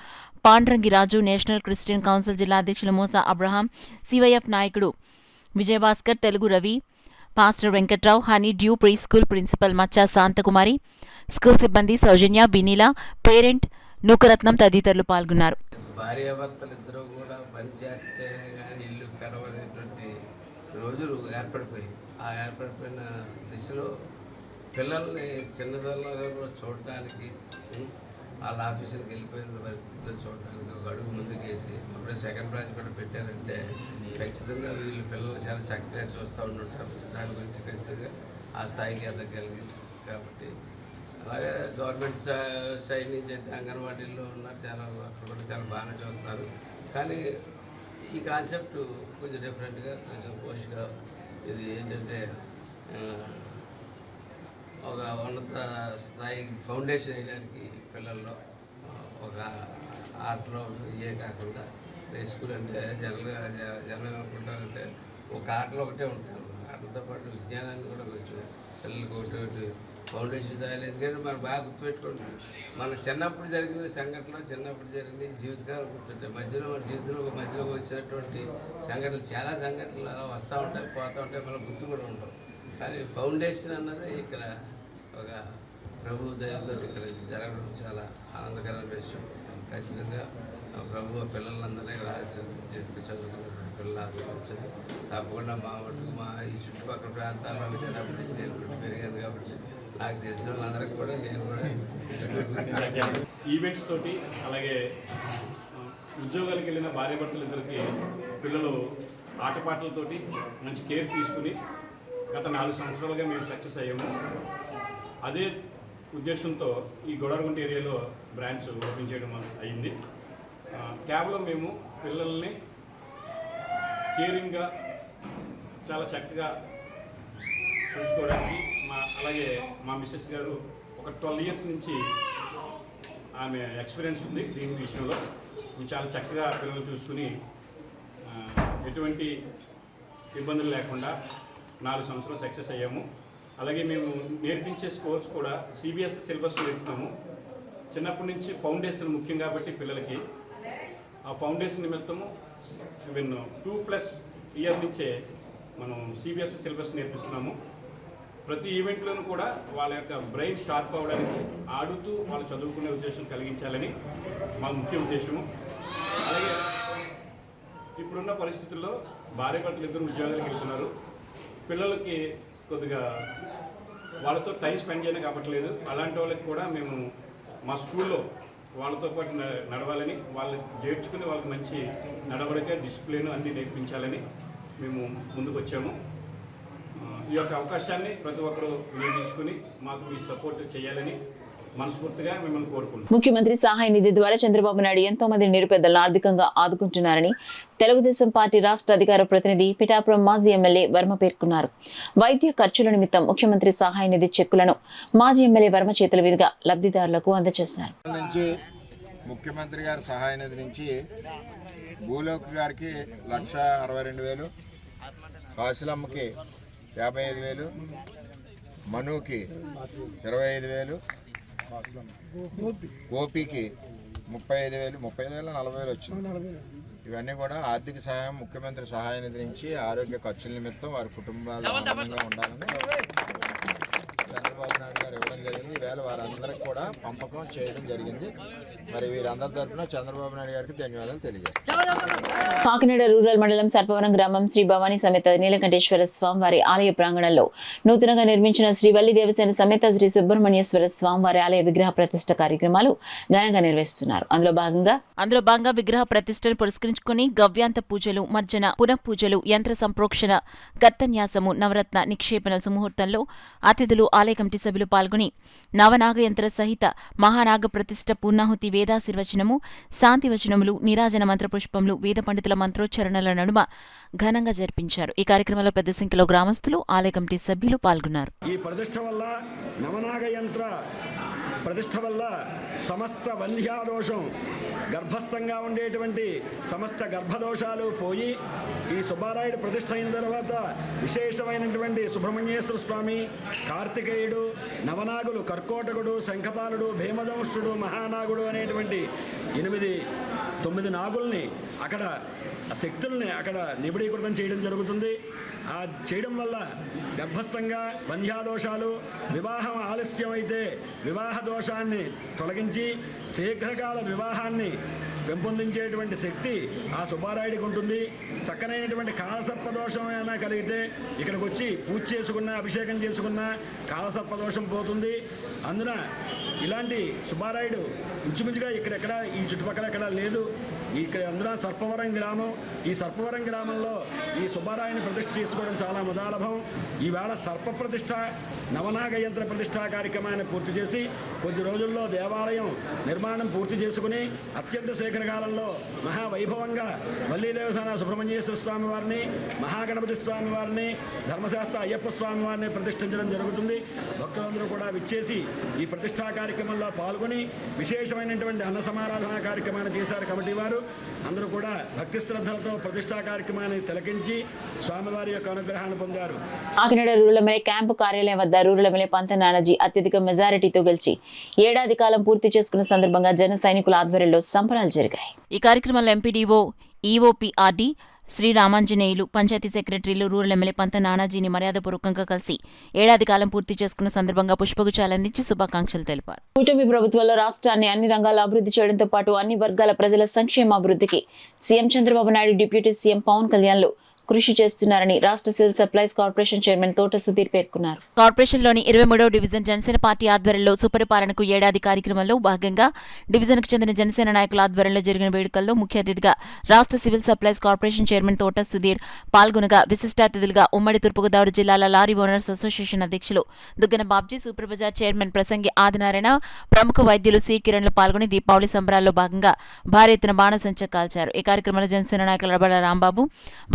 B: పాండ్రంగిరాజు, నేషనల్ క్రిస్టియన్ కౌన్సిల్ జిల్లా అధ్యక్షులు మూసా అబ్రహాం, CYF నాయకుడు Vijayabhaskar, Telugu Ravi, pastor Venkatrao, honey dew pre school principal Maccha Shanthakumari, school సిబ్బంది సౌజన్య, వినీల, పేరెంట్ నూకరత్నం తదితరులు పాల్గొన్నారు.
J: భార్యాభర్తలు ఇద్దరు కూడా పని చేస్తే కానీ ఇల్లు గడవనేటువంటి రోజులు ఏర్పడిపోయాయి. ఆ ఏర్పడిపోయిన దిశలో పిల్లల్ని చిన్నదల్లాగా కూడా చూడటానికి, వాళ్ళ ఆఫీసులకు వెళ్ళిపోయిన పరిస్థితుల్లో చూడడానికి ఒక అడుగు ముందుకేసి అప్పుడే సెకండ్ బ్రాంచ్ కూడా పెట్టారంటే ఖచ్చితంగా వీళ్ళు పిల్లలు చాలా చక్కగా చూస్తూ ఉంటుంటారు. దాని గురించి ఖచ్చితంగా ఆ స్థాయికి ఎదగలిగి కాబట్టి అలాగే గవర్నమెంట్ సైడ్ నుంచి అయితే అంగన్వాడీల్లో ఉన్నారు, చాలా అక్కడ కూడా చాలా బాగానే చూస్తున్నారు. కానీ ఈ కాన్సెప్ట్ కొంచెం డిఫరెంట్గా, కొంచెం పోష్గా, ఇది ఏంటంటే ఒక ఉన్నత స్థాయి ఫౌండేషన్ వేయడానికి పిల్లల్లో ఒక ఆటలో ఇవే కాకుండా స్కూల్ అంటే జనం అనుకుంటారంటే ఒక ఆటలో ఒకటే ఉంటారు. ఆటలతో పాటు విజ్ఞానాన్ని కూడా కొంచెం పిల్లలకి ఒకటి ఫౌండేషన్ స్థాయిలో. ఎందుకంటే మనం బాగా గుర్తుపెట్టుకోండి, మన చిన్నప్పుడు జరిగిన సంఘటనలు, చిన్నప్పుడు జరిగిన జీవితకాలం గుర్తుంటాయి. మధ్యలో మన జీవితంలో మధ్యలో వచ్చినటువంటి సంఘటనలు, చాలా సంఘటనలు అలా వస్తూ ఉంటాయి, పోతూ ఉంటాయి, మళ్ళీ గుర్తు కూడా ఉంటాం. కానీ ఫౌండేషన్ అన్నది ఇక్కడ ఒక ప్రభు దయతో ఇక్కడ జరగడం చాలా ఆనందకరమైన విషయం. ఖచ్చితంగా ప్రభు పిల్లలందరినీ ఇక్కడ చెప్పి చదువుకున్నటువంటి పిల్లలు ఆశీర్వదించండి. తప్పకుండా మా మటుకు మా ఈ చుట్టుపక్కల ప్రాంతాల్లో చిన్నప్పటి నుంచి నేను పెరిగాను కాబట్టి నాకు తెలిసిన వాళ్ళందరికీ కూడా నేను కూడా
G: ఈవెంట్స్ తోటి, అలాగే ఉద్యోగాలకు వెళ్ళిన భార్యాభర్తలు ఇద్దరికి పిల్లలు ఆటపాటలతోటి మంచి కేర్ తీసుకుని గత 4 సంవత్సరాలుగా మేము సక్సెస్ అయ్యాము. అదే ఉద్దేశంతో ఈ గొడవరగుంట ఏరియాలో బ్రాంచ్ ఓపెన్ చేయడం అయింది. కేవలం మేము పిల్లల్ని కేరింగ్గా చాలా చక్కగా చూసుకోవడానికి అలాగే మా మిస్సెస్ గారు ఒక 12 ఇయర్స్ నుంచి ఆమె ఎక్స్పీరియన్స్ ఉంది దీని విషయంలో. మేము చాలా చక్కగా పిల్లలు చూసుకుని ఎటువంటి ఇబ్బందులు లేకుండా 4 సంవత్సరాలు సక్సెస్ అయ్యాము. అలాగే మేము నేర్పించే స్కోర్స్ కూడా CBSE సిలబస్ నేర్పుతాము. చిన్నప్పటి నుంచి ఫౌండేషన్ ముఖ్యం కాబట్టి పిల్లలకి ఆ ఫౌండేషన్ నిమిత్తము 2+ ఇయర్ నుంచే మనం CBSE సిలబస్ నేర్పిస్తున్నాము. ప్రతి ఈవెంట్లోనూ కూడా వాళ్ళ యొక్క బ్రెయిన్ షార్ప్ అవ్వడానికి, ఆడుతూ వాళ్ళు చదువుకునే ఉద్దేశం కలిగించాలని మా ముఖ్య ఉద్దేశము. అలాగే ఇప్పుడున్న పరిస్థితుల్లో భార్యాభర్తలు ఇద్దరు ఉద్యోగాలకు వెళ్తున్నారు. పిల్లలకి కొద్దిగా వాళ్ళతో టైం స్పెండ్ చేయడం కావట్లేదు. అలాంటి వాళ్ళకి కూడా మేము మా స్కూల్లో వాళ్ళతో పాటు నడవాలని, వాళ్ళు చేర్చుకుని వాళ్ళకి మంచి నడవడిక, డిసిప్లిన్ అన్నీ నేర్పించాలని మేము ముందుకు వచ్చాము. ఈ యొక్క అవకాశాన్ని ప్రతి ఒక్కరూ వినియోగించుకుని మాకు మీ సపోర్ట్ చేయాలని మనస్ఫూర్తిగా మిమ్మల్ని కోరుకుంటున్నాను.
D: ముఖ్యమంత్రి సహాయ నిధి ద్వారా చంద్రబాబు నాయుడు ఎంతో మంది నిరుపేదలను ఆర్థికంగా ఆదుకుంటున్నారని తెలుగుదేశం పార్టీ రాష్ట్ర అధికార ప్రతినిధి పిఠాపురం మాజీ ఎమ్మెల్యే వర్మ పేర్కొన్నారు. వైద్య ఖర్చుల నిమిత్తం ముఖ్యమంత్రి సహాయ నిధి చెక్కులను మాజీ ఎమ్మెల్యే వర్మ చేతుల మీదుగా లబ్ధిదారులకు అందజేశారు.
M: ముఖ్యమంత్రి గారి సహాయ నిధి నుంచి భూలోక్ గారికి 1,62,000, కాశీలమ్మకి 55,000, మనుకి 25,000, గోపికి 35,000, 40,000 వచ్చింది. ఇవన్నీ కూడా ఆర్థిక సహాయం ముఖ్యమంత్రి సహాయ నిధి నుంచి ఆరోగ్య ఖర్చుల నిమిత్తం వారి కుటుంబాలు ఆనందంగా ఉండాలని చంద్రబాబు నాయుడు గారు రావడం జరిగింది. ఈవేళ వారందరికీ కూడా పంపకం చేయడం జరిగింది. మరి వీరందరి తరఫున చంద్రబాబు నాయుడు గారికి ధన్యవాదాలు తెలియజేస్తాను.
D: కాకినాడ రూరల్ మండలం సర్పవరం గ్రామం శ్రీ భవానీ సమేత నీలకంఠేశ్వర స్వామివారి ఆలయ ప్రాంగణంలో నూతనంగా నిర్మించిన శ్రీ వల్లి దేవసేన సమేత శ్రీ సుబ్రహ్మణ్యేశ్వర స్వామివారి ఆలయ విగ్రహ ప్రతిష్ఠ కార్యక్రమాలు ఘనంగా నిర్వహిస్తున్నారు. అందులో భాగంగా విగ్రహ ప్రతిష్టను పురస్కరించుకుని గవ్యాంత పూజలు, మర్జన, పునఃపూజలు, యంత్ర సంప్రోక్షణ, కర్తన్యాసము, నవరత్న నిక్షేపణ సుముహూర్తంలో అతిథులు, ఆలయ కమిటీ సభ్యులు పాల్గొని నవనాగ యంత్ర సహిత మహానాగ ప్రతిష్ఠ పూర్ణాహుతి, వేదాశీర్వచనము, శాంతి వచనములు, నీరాజన మంత్రపుష్పములు, వేద పండితుల మంత్రోచ్చరణల నడుమ ఘనంగా జరిపించారు. ఈ కార్యక్రమంలో పెద్ద సంఖ్యలో గ్రామస్తులు, ఆలయ కమిటీ సభ్యులు పాల్గొన్నారు.
G: ఈ ప్రతిష్ఠ వల్ల నవనాగ యంత్ర ప్రతిష్ఠ వల్ల సమస్త వంధ్యాదోషం, గర్భస్థంగా ఉండేటువంటి సమస్త గర్భదోషాలు పోయి ఈ సుబ్బారాయుడు ప్రతిష్ఠ అయిన తర్వాత విశేషమైనటువంటి సుబ్రహ్మణ్యేశ్వర స్వామి, కార్తికేయుడు, నవనాగులు, కర్కోటకుడు, శంఖపాలుడు, భీమదంష్టుడు, మహానాగుడు అనేటువంటి 9 నాగుల్ని అక్కడ ఆ శక్తుల్ని అక్కడ నిబిడీకృతం చేయడం జరుగుతుంది. ఆ చేయడం వల్ల గర్భస్థంగా వంధ్యాదోషాలు, వివాహం ఆలస్యం అయితే వివాహ దోషాన్ని తొలగించి శీఘ్రకాల వివాహాన్ని పెంపొందించేటువంటి శక్తి ఆ సుబ్బారాయుడికి ఉంటుంది. చక్కనైనటువంటి కాలసర్పదోషం ఏమైనా కలిగితే ఇక్కడికి వచ్చి పూజ చేసుకున్నా, అభిషేకం చేసుకున్నా కాలసర్పదోషం పోతుంది. అందున ఇలాంటి సుబ్బారాయుడు ఇంచుమించుగా ఇక్కడెక్కడ ఈ చుట్టుపక్కల ఎక్కడ లేదు. ఇక్కడ అందున సర్పవరం గ్రామం, ఈ సర్పవరం గ్రామంలో ఈ సుబ్బారాయుని ప్రతిష్ఠ చేసుకోవడం చాలా ముదాలభం. ఈవేళ సర్ప ప్రతిష్ఠ, నవనాగ యంత్ర ప్రతిష్ఠా కార్యక్రమాన్ని పూర్తి చేసి కొద్ది రోజుల్లో దేవాలయం నిర్మాణం పూర్తి చేసుకుని అత్యంత శీఘ్రకాలంలో మహావైభవంగా వల్లీదేవసేన సుబ్రహ్మణ్యేశ్వర స్వామి వారిని, మహాగణపతి స్వామి వారిని, ధర్మశాస్త్ర అయ్యప్ప స్వామి వారిని ప్రతిష్ఠించడం జరుగుతుంది. భక్తులందరూ కూడా విచ్చేసి ఈ ప్రతిష్ఠా కార్యక్రమంలో పాల్గొని విశేషమైనటువంటి అన్న సమారాధన కార్యక్రమాన్ని చేశారు కమిటీ వారు. అందరూ కూడా భక్తి శ్రద్ధలతో ప్రతిష్ఠా కార్యక్రమాన్ని తిలకించి స్వామివారి యొక్క అనుగ్రహాన్ని పొందారు.
D: కాకినాడ రూరల్ ఎమ్మెల్యే క్యాంపు కార్యాలయం వద్ద రూరల్ ఎమ్మెల్యే పంత నానాజీ అత్యధిక మెజారిటీతో గెలిచి ఏడాది కాలం పూర్తి చేసుకున్న సందర్భంగా జన సైనికుల ఆధ్వర్యంలో సంబరాలు జరిగాయి.
B: ఈ కార్యక్రమంలో ఎంపీడీఓ, ఈఓపీఆర్డీ, శ్రీ రామాంజనేయులు, పంచాయతీ సెక్రటరీలు రూరల్ ఎమ్మెల్యే పంత నానాజీని మర్యాదపూర్వకంగా కలిసి ఏడాది కాలం పూర్తి చేసుకున్న సందర్భంగా పుష్పగుచ్చాలు అందించి శుభాకాంక్షలు తెలిపారు.
D: కూటమి ప్రభుత్వంలో రాష్ట్రాన్ని అన్ని రంగాల్లో అభివృద్ధి చేయడంతో పాటు అన్ని వర్గాల ప్రజల సంక్షేమాభివృద్ధికి CM Chandrababu Naidu, deputy CM Pawan కళ్యాణ్లు కృషి చేస్తున్నారని రాష్ట్ర సివిల్ సప్లైస్ కార్పొరేషన్ చైర్మన్ తోట సుధీర్ పేర్కొన్నారు.
B: కార్పొరేషన్లోని 23వ డివిజన్ జనసేన పార్టీ ఆధ్వర్యంలో సుపరిపాలనకు ఏడాది కార్యక్రమంలో భాగంగా డివిజన్కు చెందిన జనసేన నాయకుల ఆధ్వర్యంలో జరిగిన వేడుకల్లో ముఖ్య అతిథిగా రాష్ట్ర సివిల్ సప్లైస్ కార్పొరేషన్ చైర్మన్ తోట సుధీర్ పాల్గొనగా విశిష్ట అతిథులుగా ఉమ్మడి తూర్పుగోదావరి జిల్లాల లారీ ఓనర్స్ అసోసియేషన్ అధ్యక్షులు దుగ్గన బాబ్జీ, సూపర్ బజార్ చైర్మన్ ప్రసంగి ఆదినారాయణ, ప్రముఖ వైద్యులు సి కిరణ్లు పాల్గొని దీపావళి సంబరాల్లో భాగంగా భారీ ఎత్తున బాణసంచ కాల్చారు. ఈ కార్యక్రమంలో జనసేన నాయకులు రబల రాంబాబు,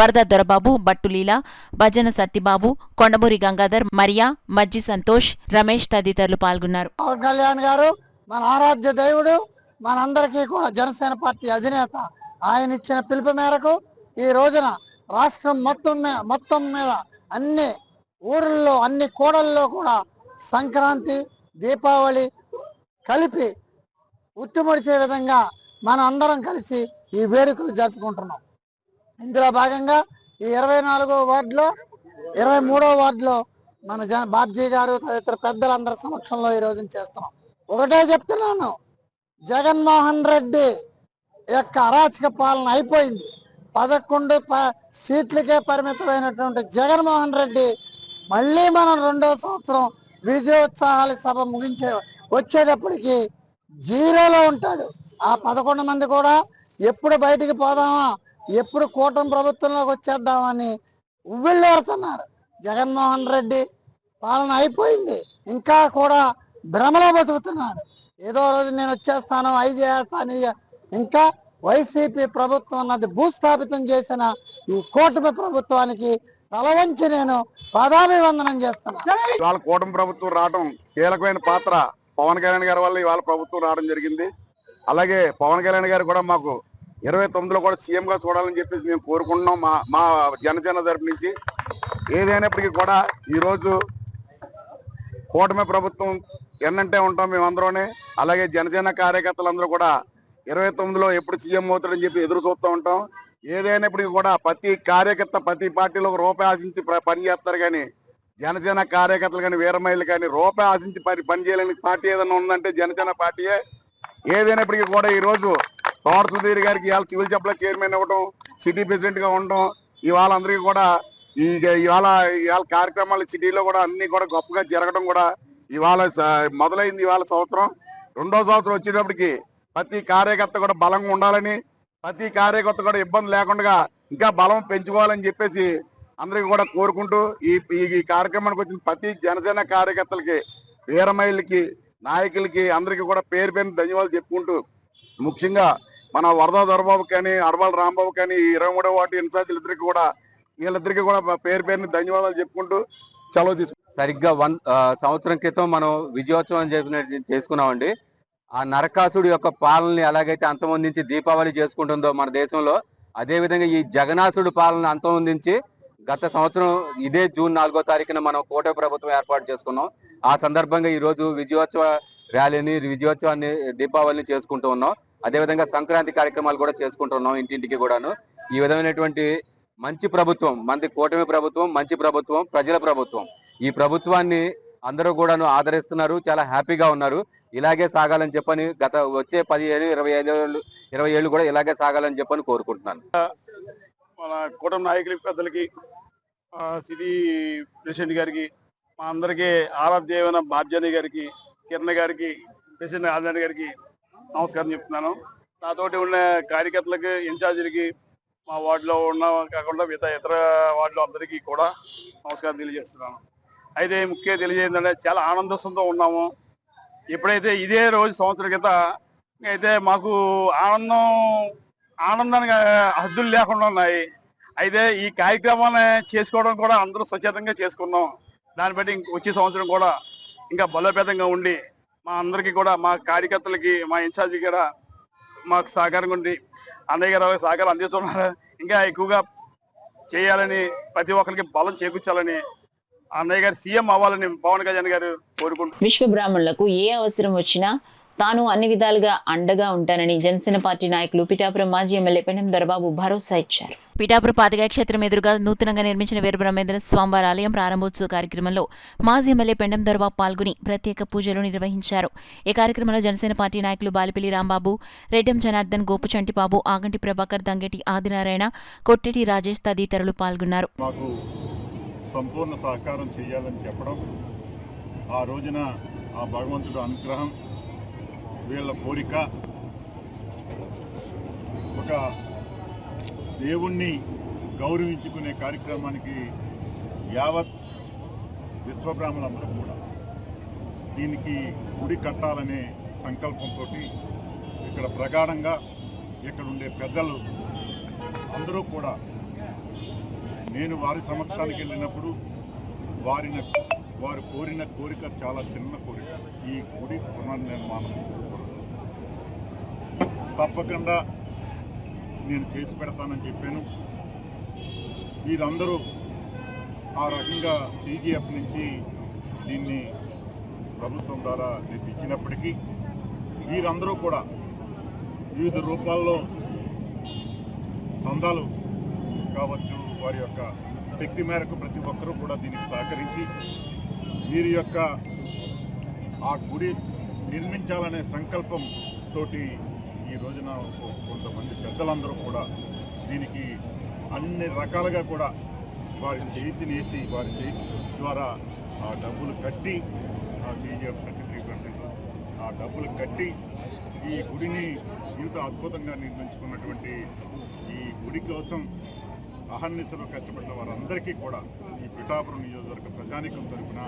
B: వరద దొరబాబు, బట్టు లీలా, భజన సత్యబాబు, కొండమూరి గంగాధర్, మరియా, మజ్జి సంతోష్, రమేష్ తదితరులు పాల్గొన్నారు.
Q: పవన్ కళ్యాణ్ గారు మన ఆరాధ్య దేవుడు, మనందరికీ కూడా జనసేన పార్టీ అధినేత. ఆయన ఇచ్చిన పిలుపు మేరకు ఈ రోజున రాష్ట్రం మొత్తం మీద అన్ని ఊర్లలో, అన్ని కూడల్లో కూడా సంక్రాంతి, దీపావళి కలిపి ఉట్టుముడిచే విధంగా మనం అందరం కలిసి ఈ వేడుకలు జరుపుకుంటున్నాం. ఇందులో భాగంగా ఈ 24వ వార్డులో, 23వ వార్డులో మన బాబ్జీ గారు తదితర పెద్దలందరి సమక్షంలో ఈ రోజున చేస్తున్నాం. ఒకటే చెప్తున్నాను, జగన్మోహన్ రెడ్డి యొక్క అరాచక పాలన అయిపోయింది. 11 సీట్లకే పరిమితమైనటువంటి జగన్మోహన్ రెడ్డి మళ్ళీ మనం 2వ సంవత్సరం విజయోత్సాహాల సభ వచ్చేటప్పటికి 0లో ఉంటాడు. ఆ 11 మంది కూడా ఎప్పుడు బయటికి పోదామా, ఎప్పుడు కూటమి ప్రభుత్వంలోకి వచ్చేద్దామని ఉవ్విళ్ళేరుతున్నారు. జగన్మోహన్ రెడ్డి పాలన అయిపోయింది, ఇంకా కూడా భ్రమలో బతుకుతున్నాడు. ఏదో రోజు నేను వచ్చేస్తాను, అవి చేస్తాను. ఇంకా వైసీపీ ప్రభుత్వం అన్నది భూస్థాపితం చేసిన ఈ కూటమి ప్రభుత్వానికి తలవంచి నేను పాదాభివందనం చేస్తున్నాను.
P: ఇవాళ కూటమి ప్రభుత్వం రావడం కీలకమైన పాత్ర పవన్ కళ్యాణ్ గారి వల్ల ఇవాళ ప్రభుత్వం రావడం జరిగింది. అలాగే పవన్ కళ్యాణ్ గారు కూడా మాకు 29లో కూడా సీఎంగా చూడాలని చెప్పేసి మేము కోరుకుంటున్నాం. మా జనసేన తరపు నుంచి ఏదైనప్పటికీ కూడా ఈరోజు కూటమి ప్రభుత్వం ఎన్నంటే ఉంటాం మేమందరూనే. అలాగే జనసేన కార్యకర్తలందరూ కూడా 29లో ఎప్పుడు సీఎం అవుతాడని చెప్పి ఎదురు చూస్తూ ఉంటాం. ఏదైనప్పటికీ కూడా ప్రతి కార్యకర్త ప్రతి పార్టీలో రూపాయి ఆశించి పనిచేస్తారు, కానీ జనసేన కార్యకర్తలు కానీ వీరమహిళలు కానీ రూపాయి ఆశించి పని చేయలేని పార్టీ ఏదైనా ఉందంటే జనసేన పార్టీయే. ఏదైనప్పటికీ కూడా ఈరోజు తోట సుధీర్ గారికి ఇవాళ సివిల్ సప్లై చైర్మన్ ఇవ్వడం, సిటీ ప్రెసిడెంట్గా ఉండడం, ఇవాళ అందరికీ కూడా ఇవాళ కార్యక్రమాలు సిటీలో కూడా అన్ని కూడా గొప్పగా జరగడం కూడా ఇవాళ మొదలైంది. ఇవాళ సంవత్సరం 2వ సంవత్సరం వచ్చేటప్పటికి ప్రతి కార్యకర్త కూడా బలంగా ఉండాలని, ప్రతి కార్యకర్త కూడా ఇబ్బంది లేకుండా ఇంకా బలం పెంచుకోవాలని చెప్పేసి అందరికీ కూడా కోరుకుంటూ ఈ కార్యక్రమానికి వచ్చిన ప్రతి జనసేన కార్యకర్తలకి, వీరమహిళలకి, నాయకులకి అందరికీ కూడా పేరు పేరున ధన్యవాదాలు చెప్పుకుంటూ, ముఖ్యంగా మన వరద దొరబాబు కానీ అడవాల రాంబాబు కానీ 23వ వార్డు ఇన్ఛార్జీలిద్దరికి కూడా వీళ్ళిద్దరికీ కూడా పేరు పేరుని ధన్యవాదాలు చెప్పుకుంటూ సెలవు తీసుకుంటాం.
R: సరిగ్గా సంవత్సరం క్రితం మనం విజయోత్సవం చేసుకున్నామండి. ఆ నరకాసుడి యొక్క పాలనని ఎలాగైతే అంతమొందించి దీపావళి చేసుకుంటుందో మన దేశంలో, అదేవిధంగా ఈ జగన్నాసుడి పాలన అంతమొందించి గత సంవత్సరం ఇదే జూన్ 4వ తారీఖున మనం కూటమి ప్రభుత్వం ఏర్పాటు చేసుకున్నాం. ఆ సందర్భంగా ఈరోజు విజయోత్సవ ర్యాలీని, విజయోత్సవాన్ని, దీపావళిని చేసుకుంటూ ఉన్నాం. అదేవిధంగా సంక్రాంతి కార్యక్రమాలు కూడా చేసుకుంటున్నాం ఇంటింటికి కూడాను. ఈ విధమైనటువంటి మంచి ప్రభుత్వం మనది, కూటమి ప్రభుత్వం, మంచి ప్రభుత్వం, ప్రజల ప్రభుత్వం. ఈ ప్రభుత్వాన్ని అందరూ కూడాను ఆదరిస్తున్నారు, చాలా హ్యాపీగా ఉన్నారు. ఇలాగే సాగాలని చెప్పని వచ్చే 15-20 ఏళ్ళు కూడా ఇలాగే సాగాలని చెప్పని కోరుకుంటున్నాను.
P: మన కూటమి నాయకులకి, పెద్దలకి, సిటీ ప్రెసిడెంట్ గారికి, మా అందరికీ ఆరాధ్యమైన బాధ్యని గారికి, కిరణ్ గారికి, ప్రెసిడెంట్ ఆదినారాయణ గారికి నమస్కారం చెప్తున్నాను. నాతోటి ఉన్న కార్యకర్తలకి, ఇన్ఛార్జీలకి, మా వార్డులో ఉన్న కాకుండా మిగతా ఇతర వార్డులో అందరికీ కూడా నమస్కారం తెలియజేస్తున్నాను. అయితే ముఖ్యంగా తెలియజేయండి, చాలా ఆనందోత్సవంతో ఉన్నాము. ఎప్పుడైతే ఇదే రోజు సంవత్సరం క్రితం అయితే మాకు ఆనందానికి హద్దులు లేకుండా ఉన్నాయి. అయితే ఈ కార్యక్రమాన్ని చేసుకోవడం కూడా అందరూ స్వచ్ఛతంగా చేసుకున్నాం. దాన్ని బట్టి వచ్చే సంవత్సరం కూడా ఇంకా బలోపేతంగా ఉండి మా అందరికీ కూడా, మా కార్యకర్తలకి, మా ఇన్ఛార్జి కూడా మాకు సహకారంగా ఉండి అన్నయ్య గారు సహకారం అందిస్తున్నారు. ఇంకా ఎక్కువగా చేయాలని, ప్రతి ఒక్కరికి బలం చేకూర్చాలని, అన్నయ్య గారు సీఎం అవ్వాలని పవన్ కళ్యాణ్ గారు కోరుకుంటున్నారు.
D: విశ్వ బ్రాహ్మణులకు ఏ అవసరం వచ్చినా తాను అన్ని విధాలుగా అండగా ఉంటానని జనసేన పార్టీ నాయకులు పిఠాపురం మాజీ ఎమ్మెల్యే పెండం దొరబాబు భరోసా ఇచ్చారు.
B: పిఠాపురం పాతిగా క్షేత్రం ఎదురుగా నూతనంగా నిర్మించిన వీరబ్రహ్మేంద్ర స్వామివారి ఆలయం ప్రారంభోత్సవ కార్యక్రమంలో మాజీ ఎమ్మెల్యే పెండం దొరబాబు పాల్గొని ప్రత్యేక పూజలు నిర్వహించారు. ఈ కార్యక్రమంలో జనసేన పార్టీ నాయకులు బాలిపల్లి రాంబాబు, రెడ్డెం జనార్దన్, గోపు చంటిబాబు, ఆగంటి ప్రభాకర్, దంగెటి ఆదినారాయణ, కొట్టెటి రాజేష్ తదితరులు పాల్గొన్నారు.
S: సంపూర్ణ సహకారం చేయాలని చెప్పడం, ఆ రోజున ఆ భగవంతుడు అనుగ్రహం, వీళ్ళ కోరిక, ఒక దేవుణ్ణి గౌరవించుకునే కార్యక్రమానికి యావత్ విశ్వబ్రాహ్మణులందరూ కూడా దీనికి గుడి కట్టాలనే సంకల్పంతో ఇక్కడ ప్రగాఢంగా ఇక్కడ ఉండే పెద్దలు అందరూ కూడా, నేను వారి సమక్షానికి వెళ్ళినప్పుడు వారు కోరిన కోరిక చాలా చిన్న కోరిక, ఈ గుడి పునర్నిర్మాణం తప్పకుండా నేను చేసి పెడతానని చెప్పాను. వీరందరూ ఆ రకంగా CGF నుంచి దీన్ని ప్రభుత్వం ద్వారా ఇచ్చినప్పటికీ వీరందరూ కూడా వివిధ రూపాల్లో సందాలు కావచ్చు, వారి యొక్క శక్తి మేరకు ప్రతి ఒక్కరూ కూడా దీనికి సహకరించి వీరి యొక్క ఆ గుడి నిర్మించాలనే సంకల్పంతో ఈ రోజున కొంతమంది పెద్దలందరూ కూడా దీనికి అన్ని రకాలుగా కూడా వారి చేతినేసి, వారి చేతి ద్వారా ఆ డబ్బులు కట్టి, ఆ CGF 33% ఆ డబ్బులు కట్టి ఈ గుడిని ఇంత అద్భుతంగా నిర్మించుకున్నటువంటి ఈ గుడి కోసం అహర్నిశలు కష్టపడిన వారందరికీ కూడా ఈ పిఠాపురం నియోజకవర్గ ప్రజానికం తరఫున,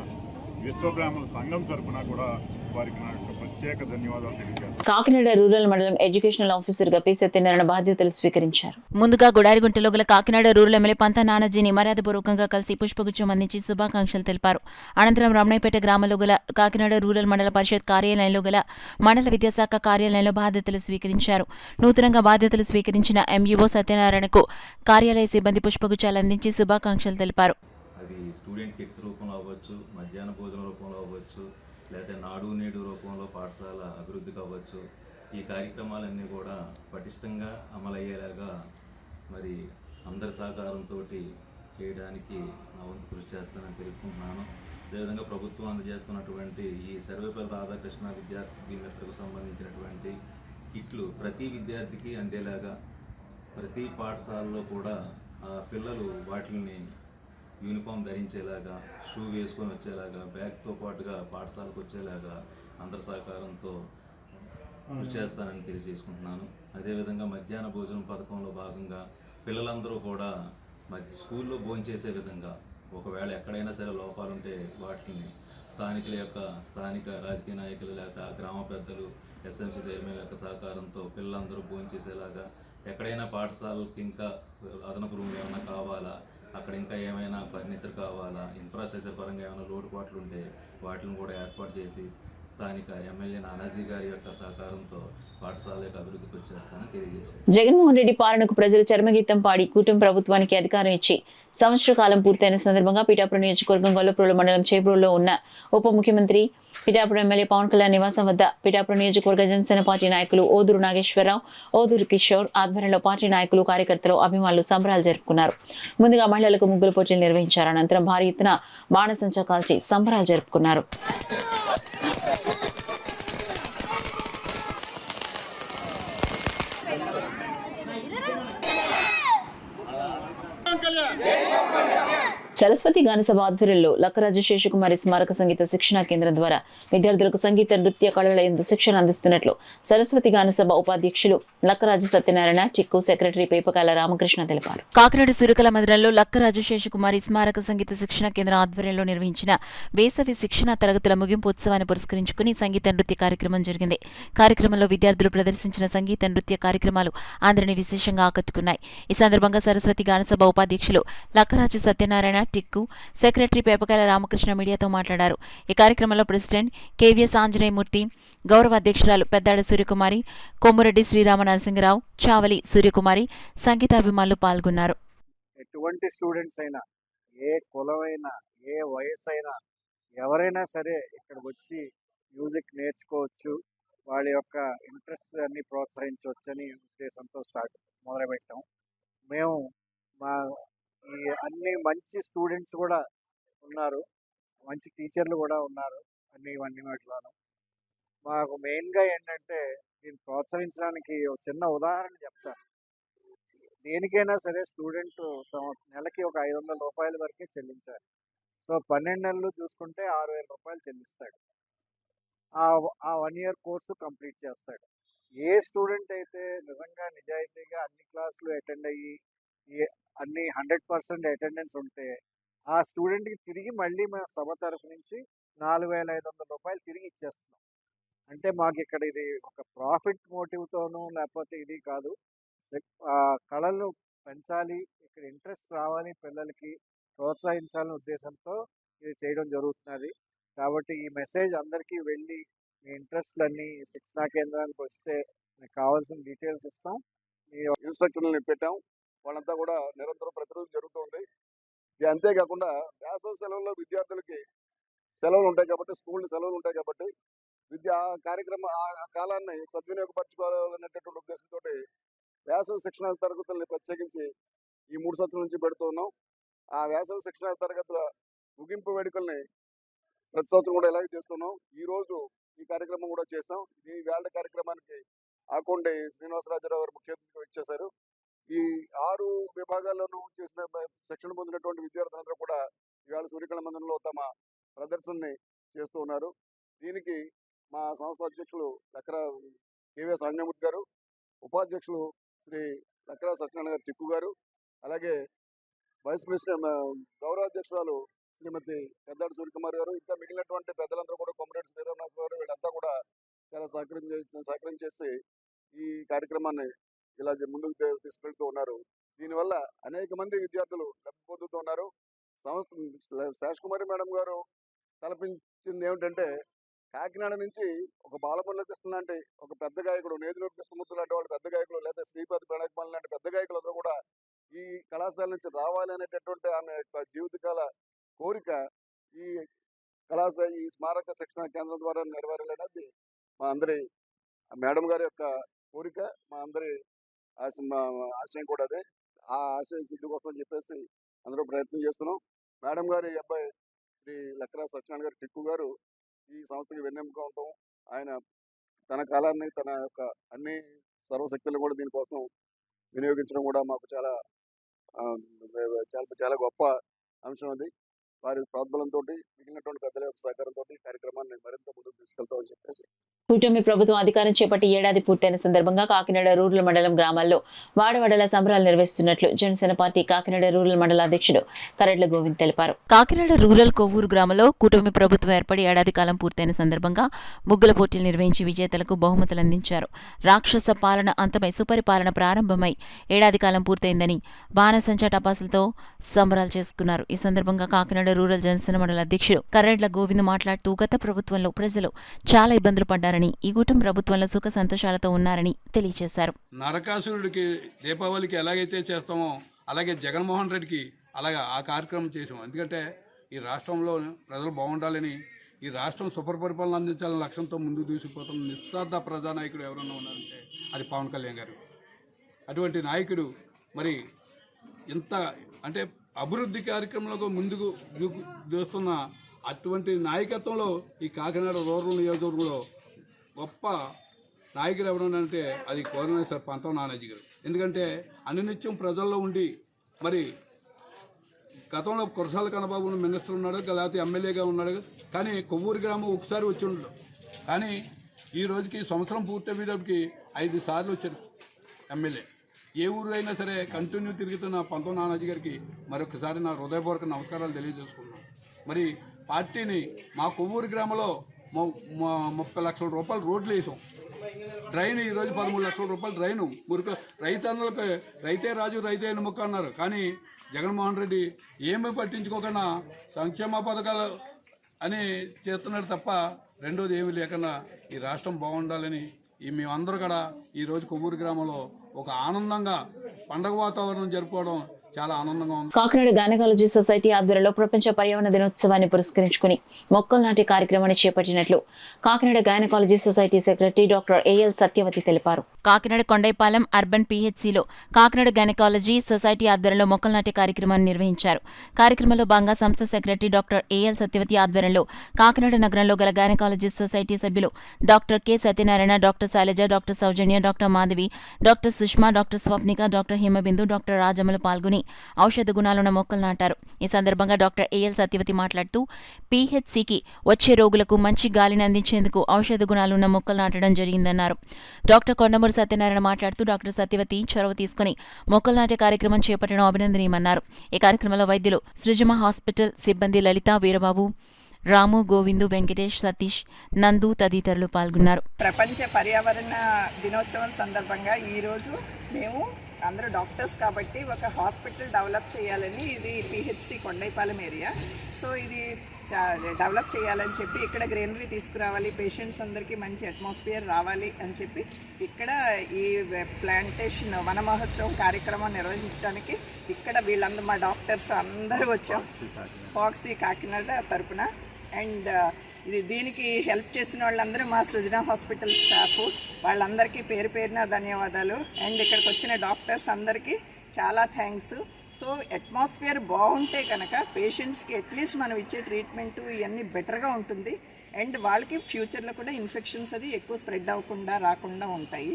S: విశ్వబ్రాహ్మణ సంఘం తరఫున కూడా వారికి నా యొక్క ప్రత్యేక ధన్యవాదాలు తెలియజేస్తాను.
D: కాకినాడ రూరల్ మండలం ఎడ్యుకేషనల్ ఆఫీసర్ గా పి సత్యనారాయణ బాధ్యతలు స్వీకరించారు.
B: ముందుగా గుడారిగుంటలో గల కాకినాడ రూరల్ ఎమ్మెల్యే పంత నానాజీని మర్యాదపూర్వకంగా కలిసి పుష్పగుచ్చం అందించి శుభాకాంక్షలు తెలిపారు. అనంతరం రమణయ్యపేట గ్రామంలో గల కాకినాడ రూరల్ మండల పరిషత్ కార్యాలయంలో గల మండల విద్యాశాఖ కార్యాలయంలో బాధ్యతలు స్వీకరించారు. నూతనంగా బాధ్యతలు స్వీకరించిన MUO సత్యనారాయణకు కార్యాలయ సిబ్బంది పుష్పగుచ్చాలు అందించి శుభాకాంక్షలు తెలిపారు.
T: అది స్టూడెంట్ కిట్స్ రూపంలో అవ్వచ్చు, మధ్యాహ్న భోజన రూపంలో అవ్వచ్చు, లేదా నాడు నేడు రూపంలో పాఠశాల అభివృద్ధి కావచ్చు, ఈ కార్యక్రమాలన్నీ కూడా పటిష్టంగా అమలయ్యేలాగా మరి అందరి సహకారంతో చేయడానికి నా వంతు కృషి చేస్తానని తెలుపుకుంటున్నాను. అదేవిధంగా ప్రభుత్వం అందజేస్తున్నటువంటి ఈ సర్వేపల్లి రాధాకృష్ణ విద్యార్థి మిత్రకు సంబంధించినటువంటి కిట్లు ప్రతి విద్యార్థికి అందేలాగా ప్రతి పాఠశాలలో కూడా పిల్లలు వాటిని యూనిఫామ్ ధరించేలాగా, షూ వేసుకొని వచ్చేలాగా, బ్యాగ్తో పాటుగా పాఠశాలకు వచ్చేలాగా అందరి సహకారంతో కృషి చేస్తానని తెలియజేసుకుంటున్నాను. అదేవిధంగా మధ్యాహ్న భోజనం పథకంలో భాగంగా పిల్లలందరూ కూడా స్కూల్లో భోంచేసే విధంగా ఒకవేళ ఎక్కడైనా సరే లోపాలు ఉంటే వాటిని స్థానిక రాజకీయ నాయకులు లేకపోతే ఆ గ్రామ పెద్దలు, ఎస్ఎంసీ చైర్మన్ యొక్క సహకారంతో పిల్లలందరూ భోంచేసేలాగా, ఎక్కడైనా పాఠశాలకి ఇంకా అదనపు రూమ్ ఏమైనా కావాలా, అక్కడ ఇంకా ఏమైనా ఫర్నిచర్ కావాలా, ఇన్ఫ్రాస్ట్రక్చర్ పరంగా ఏమైనా లోటుపాట్లు ఉంటే వాటిని కూడా ఏర్పాటు చేసి స్థానిక ఎమ్మెల్యే నానాజీ గారి యొక్క సహకారంతో పాఠశాల యొక్క అభివృద్ధికి వచ్చేస్తానని తెలియజేశారు.
D: జగన్మోహన్ రెడ్డి పాలనకు ప్రజలు చర్మగీతం పాడి కూటమి ప్రభుత్వానికి అధికారం ఇచ్చి సంవత్సర కాలం పూర్తయిన సందర్భంగా పిఠాపురం నియోజకవర్గం గొల్లప్రోలు మండలం చేబ్రోలులో ఉన్న ఉప ముఖ్యమంత్రి పిఠాపురం ఎమ్మెల్యే పవన్ కళ్యాణ్ నివాసం వద్ద పిఠాపురం నియోజకవర్గ జనసేన పార్టీ నాయకులు ఓదూరు నాగేశ్వరరావు, ఓదూరు కిషోర్ ఆధ్వర్యంలో పార్టీ నాయకులు, కార్యకర్తలు, అభిమానులు సంబరాలు జరుపుకున్నారు. ముందుగా మహిళలకు ముగ్గులు పోటీలు నిర్వహించారు. అనంతరం భారీ ఎత్తున బాణసంచా కాల్చి సంబరాలు జరుపుకున్నారు. సరస్వతి గానసభ ఆధ్వర్యంలో లక్కరాజు శేషకుమారి స్మారక సంగీత శిక్షణా కేంద్రం ద్వారా విద్యార్థులకు సంగీత, నృత్య కళల యందు శిక్షణ అందిస్తున్నట్లు సరస్వతి గానసభ ఉపాధ్యక్షులు లక్కరాజు సత్యనారాయణ, చిక్కు సెక్రటరీ పేపకాల రామకృష్ణ తెలిపారు.
B: కాకినాడ సూర్యకళ మందిరంలో లక్కరాజు శేషకుమారి స్మారక సంగీత శిక్షణ కేంద్రం ఆధ్వర్యంలో నిర్వహించిన వేసవి శిక్షణా తరగతుల ముగింపు ఉత్సవాన్ని పురస్కరించుకుని సంగీత, నృత్య కార్యక్రమం జరిగింది. కార్యక్రమంలో విద్యార్థులు ప్రదర్శించిన సంగీత, నృత్య కార్యక్రమాలు అందరినీ విశేషంగా ఆకట్టుకున్నాయి. ఈ సందర్భంగా సరస్వతి గానసభ ఉపాధ్యక్షులు లక్కరాజు సత్యనారాయణ, టిక్కు సెక్రటరీ పేపకాల రామకృష్ణ మీడియాతో మాట్లాడారు. ఈ కార్యక్రమంలో ప్రెసిడెంట్ కేవీఎస్ ఆంజనేయమూర్తి, గౌరవ అధ్యక్షురాలు పెద్దాడ సూర్యకుమారి, కొమ్మురెడ్డి శ్రీరామ నరసింహరావు, చావలి సూర్యకుమారి, సంగీతాభిమానులు పాల్గొన్నారు.
K: ఎటువంటి స్టూడెంట్స్ అయినా, ఏ కులమైనా, ఏ వయసు అయినా, ఎవరైనా సరే ఇక్కడికి వచ్చి మ్యూజిక్ నేర్చుకోవచ్చు, వాళ్ళ యొక్క ఇంట్రెస్ట్ అన్ని ప్రోత్సహించవచ్చు అని ఉద్దేశంతో మొదలుపెట్టాం. మేము మా ఈ అన్ని మంచి స్టూడెంట్స్ కూడా ఉన్నారు, మంచి టీచర్లు కూడా ఉన్నారు ఇవన్నీ వాటిలోనూ. మాకు మెయిన్గా ఏంటంటే దీన్ని ప్రోత్సహించడానికి ఒక చిన్న ఉదాహరణ చెప్తాను. దేనికైనా సరే స్టూడెంట్ నెలకి ఒక 500 రూపాయల వరకే చెల్లించాలి. సో 12 నెలలు చూసుకుంటే 6,000 రూపాయలు చెల్లిస్తాడు. ఆ 1 ఇయర్ కోర్సు కంప్లీట్ చేస్తాడు. ఏ స్టూడెంట్ అయితే నిజంగా నిజాయితీగా అన్ని క్లాసులు అటెండ్ అయ్యి అన్ని 100% అటెండెన్స్ ఉంటే ఆ స్టూడెంట్కి తిరిగి మళ్ళీ మా సభ తరఫు నుంచి 4,500 రూపాయలు తిరిగి ఇచ్చేస్తున్నాం. అంటే మాకు ఇక్కడ ఇది ఒక ప్రాఫిట్ మోటివ్తోనూ లేకపోతే ఇది కాదు, కళలు పెంచాలి, ఇక్కడ ఇంట్రెస్ట్ రావాలి, పిల్లలకి ప్రోత్సహించాలనే ఉద్దేశంతో ఇది చేయడం జరుగుతున్నది. కాబట్టి ఈ మెసేజ్ అందరికీ వెళ్ళి మీ ఇంట్రెస్ట్లన్నీ శిక్షణా కేంద్రానికి వస్తే మీకు కావాల్సిన డీటెయిల్స్ ఇస్తాం. మీ
S: ఇన్స్ట్రక్టర్లని పెట్టాం, వాళ్ళంతా కూడా నిరంతరం ప్రతిరోజు జరుగుతుంది. ఇది అంతేకాకుండా వేసవి సెలవుల్లో విద్యార్థులకి సెలవులు ఉంటాయి కాబట్టి, స్కూల్ సెలవులు ఉంటాయి కాబట్టి విద్యా ఆ కాలాన్ని సద్వినియోగపరచుకోవాలనేటటువంటి ఉద్దేశంతో వేసవి శిక్షణ తరగతుల్ని ప్రత్యేకించి ఈ 3 సంవత్సరాల నుంచి పెడుతూ ఉన్నాం. ఆ వేసవి శిక్షణ తరగతుల ముగింపు వేడుకల్ని ప్రతి సంవత్సరం కూడా ఇలాగే చేస్తున్నాం. ఈరోజు ఈ కార్యక్రమం కూడా చేసాం. ఈ వేళ కార్యక్రమానికి ఆకొండే శ్రీనివాసరాజరావు గారు ముఖ్య అతిథిగా ఇచ్చేశారు. ఈ 6 విభాగాల్లోనూ చేసిన శిక్షణ పొందినటువంటి విద్యార్థులందరూ కూడా ఈవేళ సూర్యకళ మందిరంలో తమ ప్రదర్శనని చేస్తూ ఉన్నారు. దీనికి మా సంస్థ అధ్యక్షులు లక్కరా కేవీఎస్ ఆంజనేయమూర్తి గారు, ఉపాధ్యక్షులు శ్రీ లక్కరా సత్యనారాయణ గారు, టిక్కు గారు, అలాగే వైస్ ప్రెసిడెంట్ గౌరవ అధ్యక్షురాలు శ్రీమతి పెద్దాడు సూర్యకుమార్ గారు, ఇంకా మిగిలినటువంటి పెద్దలందరూ కూడా కొమ్మరెడ్డి శ్రీరామ గారు, వీళ్ళంతా కూడా చాలా సహకరించేసి ఈ కార్యక్రమాన్ని ఇలా ముందుకు తీసుకెళ్తూ ఉన్నారు. దీనివల్ల అనేక మంది విద్యార్థులు లబ్ధి పొందుతూ ఉన్నారు. శేషకుమారి మేడం గారు తలపించింది ఏమిటంటే, కాకినాడ నుంచి ఒక బాలమురళీకృష్ణ లాంటి ఒక పెద్ద గాయకుడు, నేదునూరు కృష్ణమూర్తి లాంటి వాళ్ళు పెద్ద గాయకులు, లేదా శ్రీపతి ప్రణయకుమార్ లాంటి పెద్ద గాయకులందరూ కూడా ఈ కళాశాల నుంచి రావాలి అనేటటువంటి ఆమె యొక్క జీవితకాల కోరిక ఈ ఈ స్మారక శిక్షణ కేంద్రం ద్వారా నెరవేరాలనేది మా అందరి మేడం గారి యొక్క కోరిక, మా అందరి ఆశయం కూడా అదే. ఆ ఆశయ సిద్ధి కోసం చెప్పేసి
M: అందరూ ప్రయత్నం చేస్తున్నాం. మేడం గారి అబ్బాయి శ్రీ లక్కరా సత్యనారాయణ గారు టిక్కు గారు ఈ సంస్థకి వెన్నెముక ఉంటాం. ఆయన తన కాలాన్ని తన యొక్క అన్ని సర్వశక్తులను కూడా దీనికోసం వినియోగించడం కూడా మాకు చాలా చాలా గొప్ప అంశం అది. వారి ప్రోద్బలంతో మిగిలినటువంటి పెద్దల యొక్క సహకారంతో కార్యక్రమాన్ని మరింత ముందుకు తీసుకెళ్తామని చెప్పేసి
D: కూటమి ప్రభుత్వం అధికారం చేపట్టి ఏడాది పూర్తయిన సందర్భంగా కాకినాడ రూరల్ మండలం గ్రామాల్లో వాడవాడల సంబరాలు నిర్వహిస్తున్నట్లు జనసేన పార్టీ కాకినాడ రూరల్ మండల అధ్యక్షుడు కరెడ్ల గోవింద్ తెలిపారు.
B: కాకినాడ రూరల్ కొవ్వూరు గ్రామంలో కూటమి ప్రభుత్వం ఏర్పడి ఏడాది కాలం పూర్తయిన సందర్భంగా ముగ్గుల పోటీలు నిర్వహించి విజేతలకు బహుమతులు అందించారు. రాక్షస పాలన అంతమై సుపరిపాలన ప్రారంభమై ఏడాది కాలం పూర్తయిందని బాణసంచా టపాసులతో సంబరాలు చేసుకున్నారు. ఈ సందర్భంగా కాకినాడ రూరల్ జనసేన మండల అధ్యక్షుడు కరెడ్ల గోవింద్ మాట్లాడుతూ గత ప్రభుత్వంలో ప్రజలు చాలా ఇబ్బందులు పడ్డారని, ఈ కూటమి ప్రభుత్వంలో సుఖ సంతోషాలతో ఉన్నారని తెలియజేశారు.
U: నరకాసురుడికి దీపావళికి ఎలాగైతే చేస్తామో అలాగే జగన్మోహన్ రెడ్డికి అలాగే ఆ కార్యక్రమం చేసాం. ఎందుకంటే ఈ రాష్ట్రంలో ప్రజలు బాగుండాలని, ఈ రాష్ట్రం సుపరిపాలన అందించాలని లక్ష్యంతో ముందుకు దూసుకుపోతున్న నిస్వార్థ ప్రజానాయకుడు ఎవరన్నా ఉన్నారంటే అది పవన్ కళ్యాణ్ గారు. అటువంటి నాయకుడు మరి ఇంత అంటే అభివృద్ధి కార్యక్రమంలో ముందుకు దూస్తున్న అటువంటి నాయకత్వంలో ఈ కాకినాడ రూరల్ నియోజకవర్గంలో గొప్ప నాయకులు ఎవరంటే అది కోరనేశ్వర పంతం నానాజీ గారు. ఎందుకంటే అనునిత్యం ప్రజల్లో ఉండి మరి గతంలో కురసాల కన్నబాబు మినిస్టర్ ఉన్నాడు, లేకపోతే ఎమ్మెల్యేగా ఉన్నాడు. కానీ కొవ్వూరు గ్రామం ఒకసారి వచ్చి ఉండడు. కానీ ఈ రోజుకి సంవత్సరం పూర్తయ్యేటప్పటికి 5 సార్లు వచ్చారు ఎమ్మెల్యే. ఏ ఊరు అయినా సరే కంటిన్యూ తిరుగుతున్న పంతం నానాజీ గారికి మరొకసారి నా హృదయపూర్వక నమస్కారాలు తెలియజేసుకున్నాను. మరి పార్టీని మా కొవ్వూరు గ్రామంలో 30 లక్షల రూపాయలు రోడ్లు వేసాం. డ్రైన్ ఈరోజు 13 లక్షల రూపాయలు డ్రైను. మురికి రైతన్నలకు రైతే రాజు రైతే ఎన్నుముక్క అన్నారు. కానీ జగన్మోహన్ రెడ్డి ఏమీ పట్టించుకోకుండా సంక్షేమ పథకాలు అని చేస్తున్నాడు తప్ప రెండోది ఏమీ లేకుండా ఈ రాష్ట్రం బాగుండాలని మేమందరూ కూడా ఈరోజు కొవ్వూరు గ్రామంలో ఒక ఆనందంగా పండగ వాతావరణం జరుపుకోవడం చాలా ఆనందంగా ఉంది.
D: కాకినాడ గైనకాలజీ సొసైటీ ఆధ్వర్యంలో ప్రపంచ పర్యావరణ దినోత్సవాన్ని పురస్కరించుకుని మొక్కలు నాటే కార్యక్రమాన్ని చేపట్టినట్లు Kakinada gynaecology society secretary doctor AL Satyavathi తెలిపారు.
B: కాకినాడ కొండైపాలెం అర్బన్ పీహెచ్సిలో కాకినాడ గైనకాలజీ సొసైటీ ఆధ్వర్యంలో మొక్కలు నాటే కార్యక్రమాన్ని నిర్వహించారు. కార్యక్రమంలో భాగంగా సంస్థ సెక్రటరీ డాక్టర్ ఏఎల్ సత్యవతి ఆధ్వర్యంలో కాకినాడ నగరంలో గల గైనకాలజీ సొసైటీ సభ్యులు doctor K Satyanarayana, doctor Sailaja, doctor Soujanya, doctor Madhavi, doctor Sushma, doctor Swapnika, doctor Himabindu, doctor రాజమ్మలు పాల్గొని ఔషధ గుణాలున్న మొక్కలు నాటారు. ఈ సందర్భంగా డాక్టర్ ఏఎల్ సత్యవతి మాట్లాడుతూ పీహెచ్సికి వచ్చే రోగులకు మంచి గాలిని అందించేందుకు ఔషధ గుణాలున్న మొక్కలు నాటడం జరిగిందన్నారు. డాక్టర్ కొండమూరి సత్యనారాయణ మాట్లాడుతూ డాక్టర్ సత్యవతి చొరవ తీసుకుని మొక్కలు నాటే కార్యక్రమం చేపట్టడం అభినందనీయమన్నారు. ఈ కార్యక్రమంలో వైద్యులు సృజమ హాస్పిటల్ సిబ్బంది లలిత, వీరబాబు, రాము, గోవిందు, వెంకటేష్, సతీష్, నందు తదితరులు పాల్గొన్నారు.
V: ప్రపంచ పర్యావరణ దినోత్సవం సందర్భంగా ఈరోజు మేము అందరూ డాక్టర్స్ కాబట్టి ఒక హాస్పిటల్ డెవలప్ చేయాలని, ఇది పిహెచ్సి కొండైపాలెం ఏరియా, సో ఇది డెవలప్ చేయాలని చెప్పి ఇక్కడ గ్రీనరీ తీసుకురావాలి, పేషెంట్స్ అందరికీ మంచి అట్మాస్ఫియర్ రావాలి అని చెప్పి ఇక్కడ ఈ ప్లాంటేషన్ వన మహోత్సవం కార్యక్రమం నిర్వహించడానికి ఇక్కడ వీళ్ళందరూ మా డాక్టర్స్ అందరూ వచ్చాం ఫాక్సీ కాకినాడ తరపున. అండ్ దీనికి హెల్ప్ చేసిన వాళ్ళందరూ మా సృజన హాస్పిటల్ స్టాఫ్, వాళ్ళందరికీ పేరు పేరున ధన్యవాదాలు. అండ్ ఇక్కడికి వచ్చిన డాక్టర్స్ అందరికీ చాలా థ్యాంక్స్. సో అట్మాస్ఫియర్ బాగుంటే కనుక పేషెంట్స్కి అట్లీస్ట్ మనం ఇచ్చే ట్రీట్మెంట్ ఇవన్నీ బెటర్గా ఉంటుంది. అండ్ వాళ్ళకి ఫ్యూచర్లో కూడా ఇన్ఫెక్షన్స్ అది ఎక్కువ స్ప్రెడ్ అవ్వకుండా రాకుండా ఉంటాయి.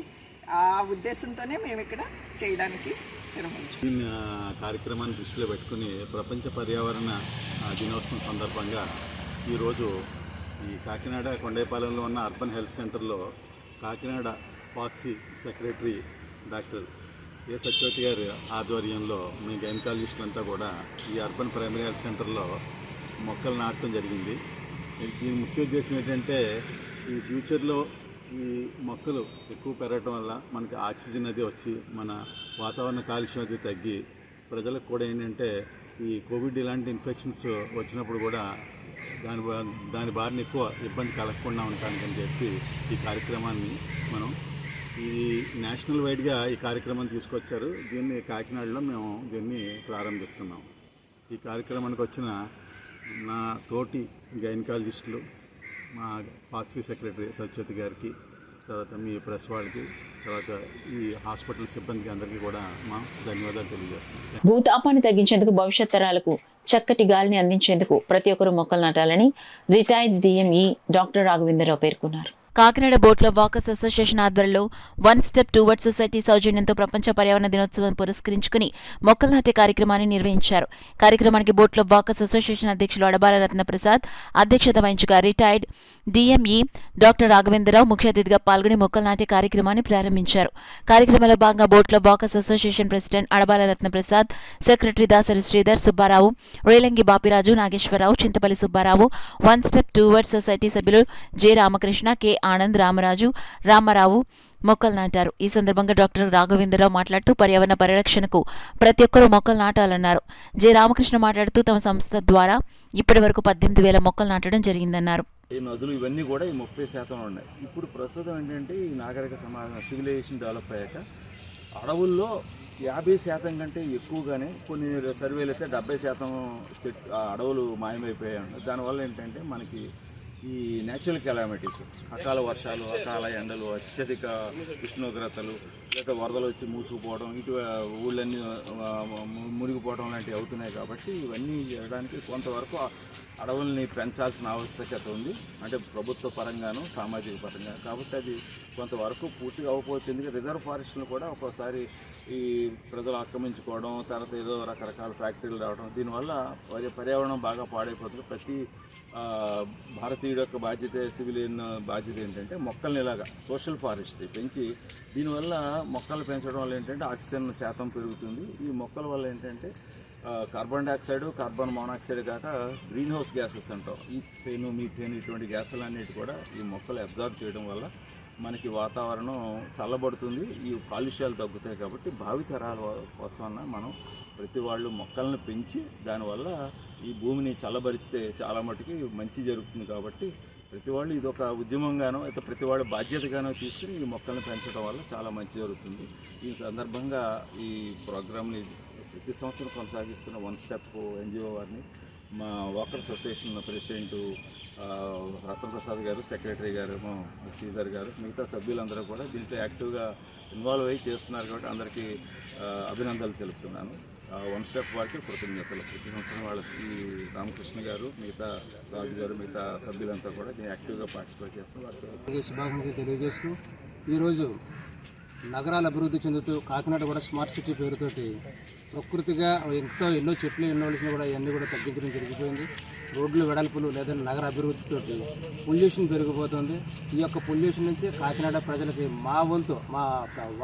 V: ఆ ఉద్దేశంతోనే మేము ఇక్కడ చేయడానికి నిర్వహించాం.
W: కార్యక్రమాన్ని దృష్టిలో పెట్టుకుని ప్రపంచ పర్యావరణ దినోత్సవం సందర్భంగా ఈరోజు ఈ కాకినాడ కొండైపాలెంలో ఉన్న అర్బన్ హెల్త్ సెంటర్లో కాకినాడ పాక్సీ సెక్రటరీ డాక్టర్ ఏ సత్యవతి గారి ఆధ్వర్యంలో మీ గైనకాలజిస్టులంతా కూడా ఈ అర్బన్ ప్రైమరీ హెల్త్ సెంటర్లో మొక్కలు నాటడం జరిగింది. దీని ముఖ్య ఉద్దేశం ఏంటంటే ఈ ఫ్యూచర్లో ఈ మొక్కలు ఎక్కువ పెరగటం వల్ల మనకి ఆక్సిజన్ అది వచ్చి మన వాతావరణ కాలుష్యం అది తగ్గి ప్రజలకు కూడా ఏంటంటే ఈ కోవిడ్ ఇలాంటి ఇన్ఫెక్షన్స్ వచ్చినప్పుడు కూడా దాని బారిన ఎక్కువ ఇబ్బంది కలగకుండా ఉంటానికని చెప్పి ఈ కార్యక్రమాన్ని మనం ఇది నేషనల్ వైడ్గా ఈ కార్యక్రమాన్ని తీసుకొచ్చారు. దీన్ని కాకినాడలో మేము దీన్ని ప్రారంభిస్తున్నాం. ఈ కార్యక్రమానికి వచ్చిన నా తోటి గైనకాలజిస్టులు, మా పాక్సీ సెక్రటరీ సత్యవతి గారికి, తర్వాత మీ ప్రెస్ వాళ్ళకి, తర్వాత ఈ హాస్పిటల్ సిబ్బందికి అందరికీ కూడా మా ధన్యవాదాలు తెలియజేస్తాం.
D: భూతాపాన్ని తగ్గించేందుకు, భవిష్యత్ తరాలకు చక్కటి గాలిని అందించేందుకు ప్రతి ఒక్కరూ మొక్కలు నాటాలని రిటైర్డ్ డిఎంఈ డాక్టర్ రాఘవేంద్రరావు పేర్కొన్నారు.
B: కాకినాడ బోట్ల వాకర్స్ అసోసియేషన్ ఆధ్వర్యంలో 1 స్టెప్ టువర్డ్ సొసైటీ సౌజన్యంతో ప్రపంచ పర్యావరణ దినోత్సవం పురస్కరించుకుని మొక్కలు నాటే కార్యక్రమాన్ని నిర్వహించారు. కార్యక్రమానికి బోట్ల వాకర్స్ అసోసియేషన్ అధ్యక్షులు అడబాల రత్నప్రసాద్ అధ్యక్షత వహించగా రిటైర్డ్ డిఎంఈ డాక్టర్ రాఘవేంద్రరావు ముఖ్య అతిథిగా పాల్గొని మొక్కలు నాటే కార్యక్రమాన్ని ప్రారంభించారు. కార్యక్రమంలో భాగంగా బోట్ల walkers association president Adabala Ratnaprasad, secretary Dasari Sridhar, Subbarao, Relangi Bapiraju, Nageswararao, Chintapalli Subbarao, 1 step toward society సభ్యులు జె రామకృష్ణ, కె ఆనంద్, రామారావు మొక్కలు నాటారు. ఈ సందర్భంగా డాక్టర్ రాఘవేంద్రరావు మాట్లాడుతూ పర్యావరణ పరిరక్షణకు ప్రతి ఒక్కరూ మొక్కలు నాటాలన్నారు. జె రామకృష్ణ మాట్లాడుతూ తమ సంస్థ ద్వారా ఇప్పటి వరకు 18,000 మొక్కలు నాటడం జరిగిందన్నారు.
A: ఈ నదులు ఇవన్నీ కూడా ఈ 30% ఉన్నాయి. ఇప్పుడు ప్రస్తుతం ఏంటంటే ఈ నాగరిక సమాజం సివిలైజేషన్ డెవలప్ అయ్యాక అడవుల్లో 50% కంటే ఎక్కువగానే కొన్ని సర్వేలు అయితే 70% అడవులు మాయమైపోయాయి. దానివల్ల ఏంటంటే మనకి ఈ నేచురల్ కెలామిటీస్, అకాల వర్షాలు, అకాల ఎండలు, అత్యధిక ఉష్ణోగ్రతలు, లేదా వరదలు వచ్చి మూసుకుపోవడం, ఇటు ఊళ్ళన్నీ మునిగిపోవడం లాంటివి అవుతున్నాయి. కాబట్టి ఇవన్నీ జరగడానికి కొంతవరకు అడవుల్ని పెంచాల్సిన ఆవశ్యకత ఉంది. అంటే ప్రభుత్వ పరంగాను, సామాజిక పరంగా. కాబట్టి అది కొంతవరకు పూర్తిగా అవ్వకపోతుంది. రిజర్వ్ ఫారెస్ట్ను కూడా ఒక్కోసారి ఈ ప్రజలు ఆక్రమించుకోవడం, తర్వాత ఏదో రకరకాల ఫ్యాక్టరీలు రావడం, దీనివల్ల పర్యావరణం బాగా పాడైపోతుంది. ప్రతి భారతీయుడు యొక్క బాధ్యత, సివిలియన్ బాధ్యత ఏంటంటే మొక్కల్ని ఇలాగా సోషల్ ఫారెస్ట్రీ పెంచి, దీనివల్ల మొక్కలు పెంచడం వల్ల ఏంటంటే ఆక్సిజన్ శాతం పెరుగుతుంది. ఈ మొక్కల వల్ల ఏంటంటే కార్బన్ డైఆక్సైడ్, కార్బన్ మోనాక్సైడ్ కాక గ్రీన్ హౌస్ గ్యాసెస్ అంటాం, ఈథేను, మీథేన్, ఇటువంటి గ్యాసులన్నిటి కూడా ఈ మొక్కలు అబ్జర్వ్ చేయడం వల్ల మనకి వాతావరణం చల్లబడుతుంది. ఈ కాలుష్యాలు తగ్గుతాయి. కాబట్టి భావితరాల కోసం మనం ప్రతి వాళ్ళు మొక్కలను పెంచి దానివల్ల ఈ భూమిని చల్లబరిస్తే చాలా మటుకి మంచి జరుగుతుంది. కాబట్టి ప్రతి వాళ్ళు ఇది ఒక ఉద్యమంగానో అయితే ప్రతి వాళ్ళు బాధ్యతగానో తీసుకుని ఈ మొక్కలను పెంచడం వల్ల చాలా మంచి జరుగుతుంది. ఈ సందర్భంగా ఈ ప్రోగ్రామ్ని ప్రతి సంవత్సరం కొనసాగిస్తున్న 1 స్టెప్ ఎన్జిఓ వారిని, మా వాకర్స్ అసోసియేషన్ ప్రెసిడెంట్ రత్నప్రసాద్ గారు, సెక్రటరీ గారు శ్రీధర్ గారు, మిగతా సభ్యులందరూ కూడా దీంట్లో యాక్టివ్గా ఇన్వాల్వ్ అయ్యి చేస్తున్నారు. కాబట్టి అందరికీ అభినందనలు తెలుపుతున్నాను. 1 స్టెప్ వారికి కృతజ్ఞతలు. ప్రతి సంవత్సరం వాళ్ళకి రామకృష్ణ గారు, మిగతా రాజు గారు, మిగతా సభ్యులంతా కూడా దీన్ని యాక్టివ్గా పార్టిసిపేట్ చేస్తూ వారికి
F: శుభాకాంక్షలు తెలియజేస్తూ ఈరోజు నగరాలు అభివృద్ధి చెందుతూ కాకినాడ కూడా స్మార్ట్ సిటీ పేరుతోటి ప్రకృతిగా ఎన్నో చెట్లు ఎన్నో కూడా ఇవన్నీ కూడా తగ్గించడం జరిగిపోయింది. రోడ్లు వెడల్పులు లేదంటే నగర అభివృద్ధితోటి పొల్యూషన్ పెరిగిపోతుంది. ఈ యొక్క పొల్యూషన్ నుంచి కాకినాడ ప్రజలకి మా వంతు, మా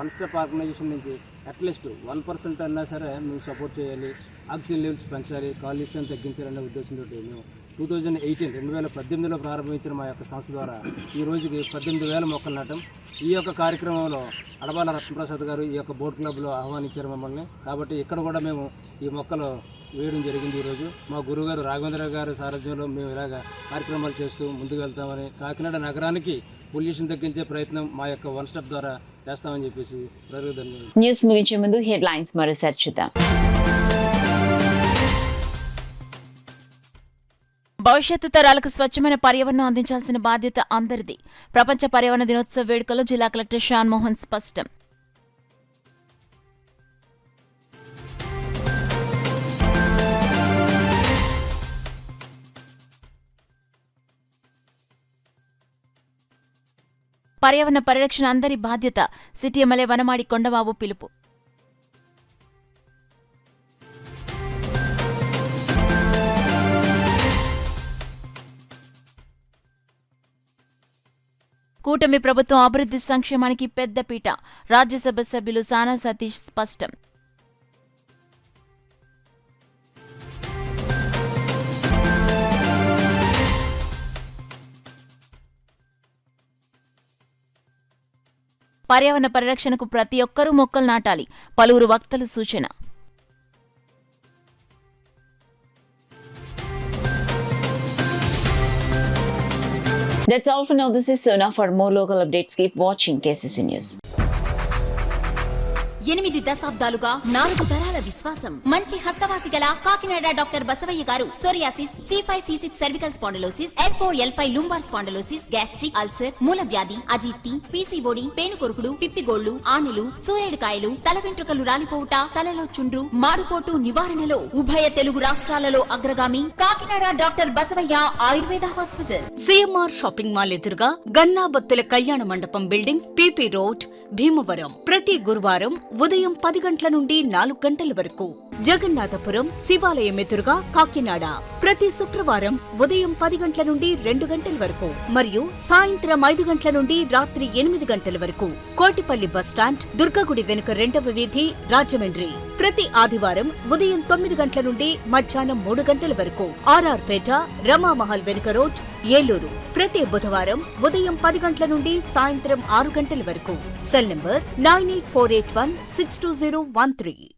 F: 1 స్టెప్ ఆర్గనైజేషన్ నుంచి అట్లీస్ట్ 1% అన్నా సరే మేము సపోర్ట్ చేయాలి, ఆక్సిజన్ లెవెల్స్ పెంచాలి, కాలుష్యం తగ్గించాలనే ఉద్దేశంతో మేము 2018లో ప్రారంభించిన మా యొక్క సంస్థ ద్వారా ఈ రోజుకి 18,000 మొక్కలు నాటం. ఈ యొక్క కార్యక్రమంలో అడబాల రత్నప్రసాద్ గారు ఈ యొక్క బోట్ క్లబ్లో ఆహ్వానించారు మమ్మల్ని. కాబట్టి ఇక్కడ కూడా మేము ఈ మొక్కలు వేయడం జరిగింది. ఈరోజు మా గురువుగారు రాఘవేంద్ర గారి సారథ్యంలో మేము ఇలాగ కార్యక్రమాలు చేస్తూ ముందుకు వెళ్తామని, కాకినాడ నగరానికి పొల్యూషన్ తగ్గించే ప్రయత్నం మా యొక్క 1 స్టెప్ ద్వారా చేస్తామని చెప్పేసి ప్రజలకు ధన్యవాదాలు.
D: న్యూస్ ముగించే ముందు హెడ్లైన్స్ మరోసారి చూద్దాం.
B: భవిష్యత్తు తరాలకు స్వచ్ఛమైన పర్యావరణం అందించాల్సిన బాధ్యత అందరిది. ప్రపంచ పర్యావరణ దినోత్సవ వేడుకల్లో జిల్లా కలెక్టర్ షాన్ మోహన్ స్పష్టం. పర్యావరణ పరిరక్షణ అందరి బాధ్యత. సిటీ ఎమ్మెల్యే వనమాడి కొండబాబు పిలుపు. కూటమి ప్రభుత్వం అభివృద్ధి సంక్షేమానికి పెద్దపీట. రాజ్యసభ సభ్యులు సానా సతీష్ స్పష్టం. పర్యావరణ పరిరక్షణకు ప్రతి ఒక్కరూ మొక్కలు నాటాలి. పలువురు వక్తలు సూచన.
D: That's all for now. This is Sona. For more local updates, keep watching KCC News.
C: 8 దశాబ్దాలుగా 4 తరాల విశ్వాసం. మంచి హస్తవాసి గల కాకినాడ డాక్టర్ బసవయ్య గారు psoriasis, C5C6 cervical spondylosis, L4L5 lumbar spondylosis, gastric ulcer, మూలవ్యాధి, అజీర్తి, PCOD, పేనుకొరుకుడు, పిప్పిగోళ్లు, ఆనెలు, సూరేడుకాయలు, తల వెంట్రుకలు రాలిపోవుట, తలలో చుండ్రు, మాడుకోటు నివారణలో ఉభయ తెలుగు రాష్ట్రాలలో అగ్రగామి Kakinada doctor Basavaiah Ayurveda hospital. CMR shopping mall ఎదురుగా గన్నాబత్తుల కళ్యాణ మండపం బిల్డింగ్, PP రోడ్, భీమవరం. ప్రతి గురువారం ఉదయం 10 గంటల నుండి 4 గంటల వరకు. జగన్నాథపురం శివాలయం ఎదురుగా కాకినాడ ప్రతి శుక్రవారం ఉదయం 10 గంటల నుండి 2 గంటల వరకు మరియు సాయంత్రం 5 గంటల నుండి రాత్రి 8 గంటల వరకు. కోటిపల్లి బస్టాండ్, దుర్గగుడి వెనుక 2వ వీధి, రాజమండ్రి ప్రతి ఆదివారం ఉదయం 9 గంటల నుండి మధ్యాహ్నం 3 గంటల వరకు. RR పేట, రమామహల్ వెనుక రోడ్, ఏలూరు ప్రతి బుధవారం ఉదయం 10 గంటల నుండి సాయంత్రం 6 గంటల వరకు. Cell number 9848162013.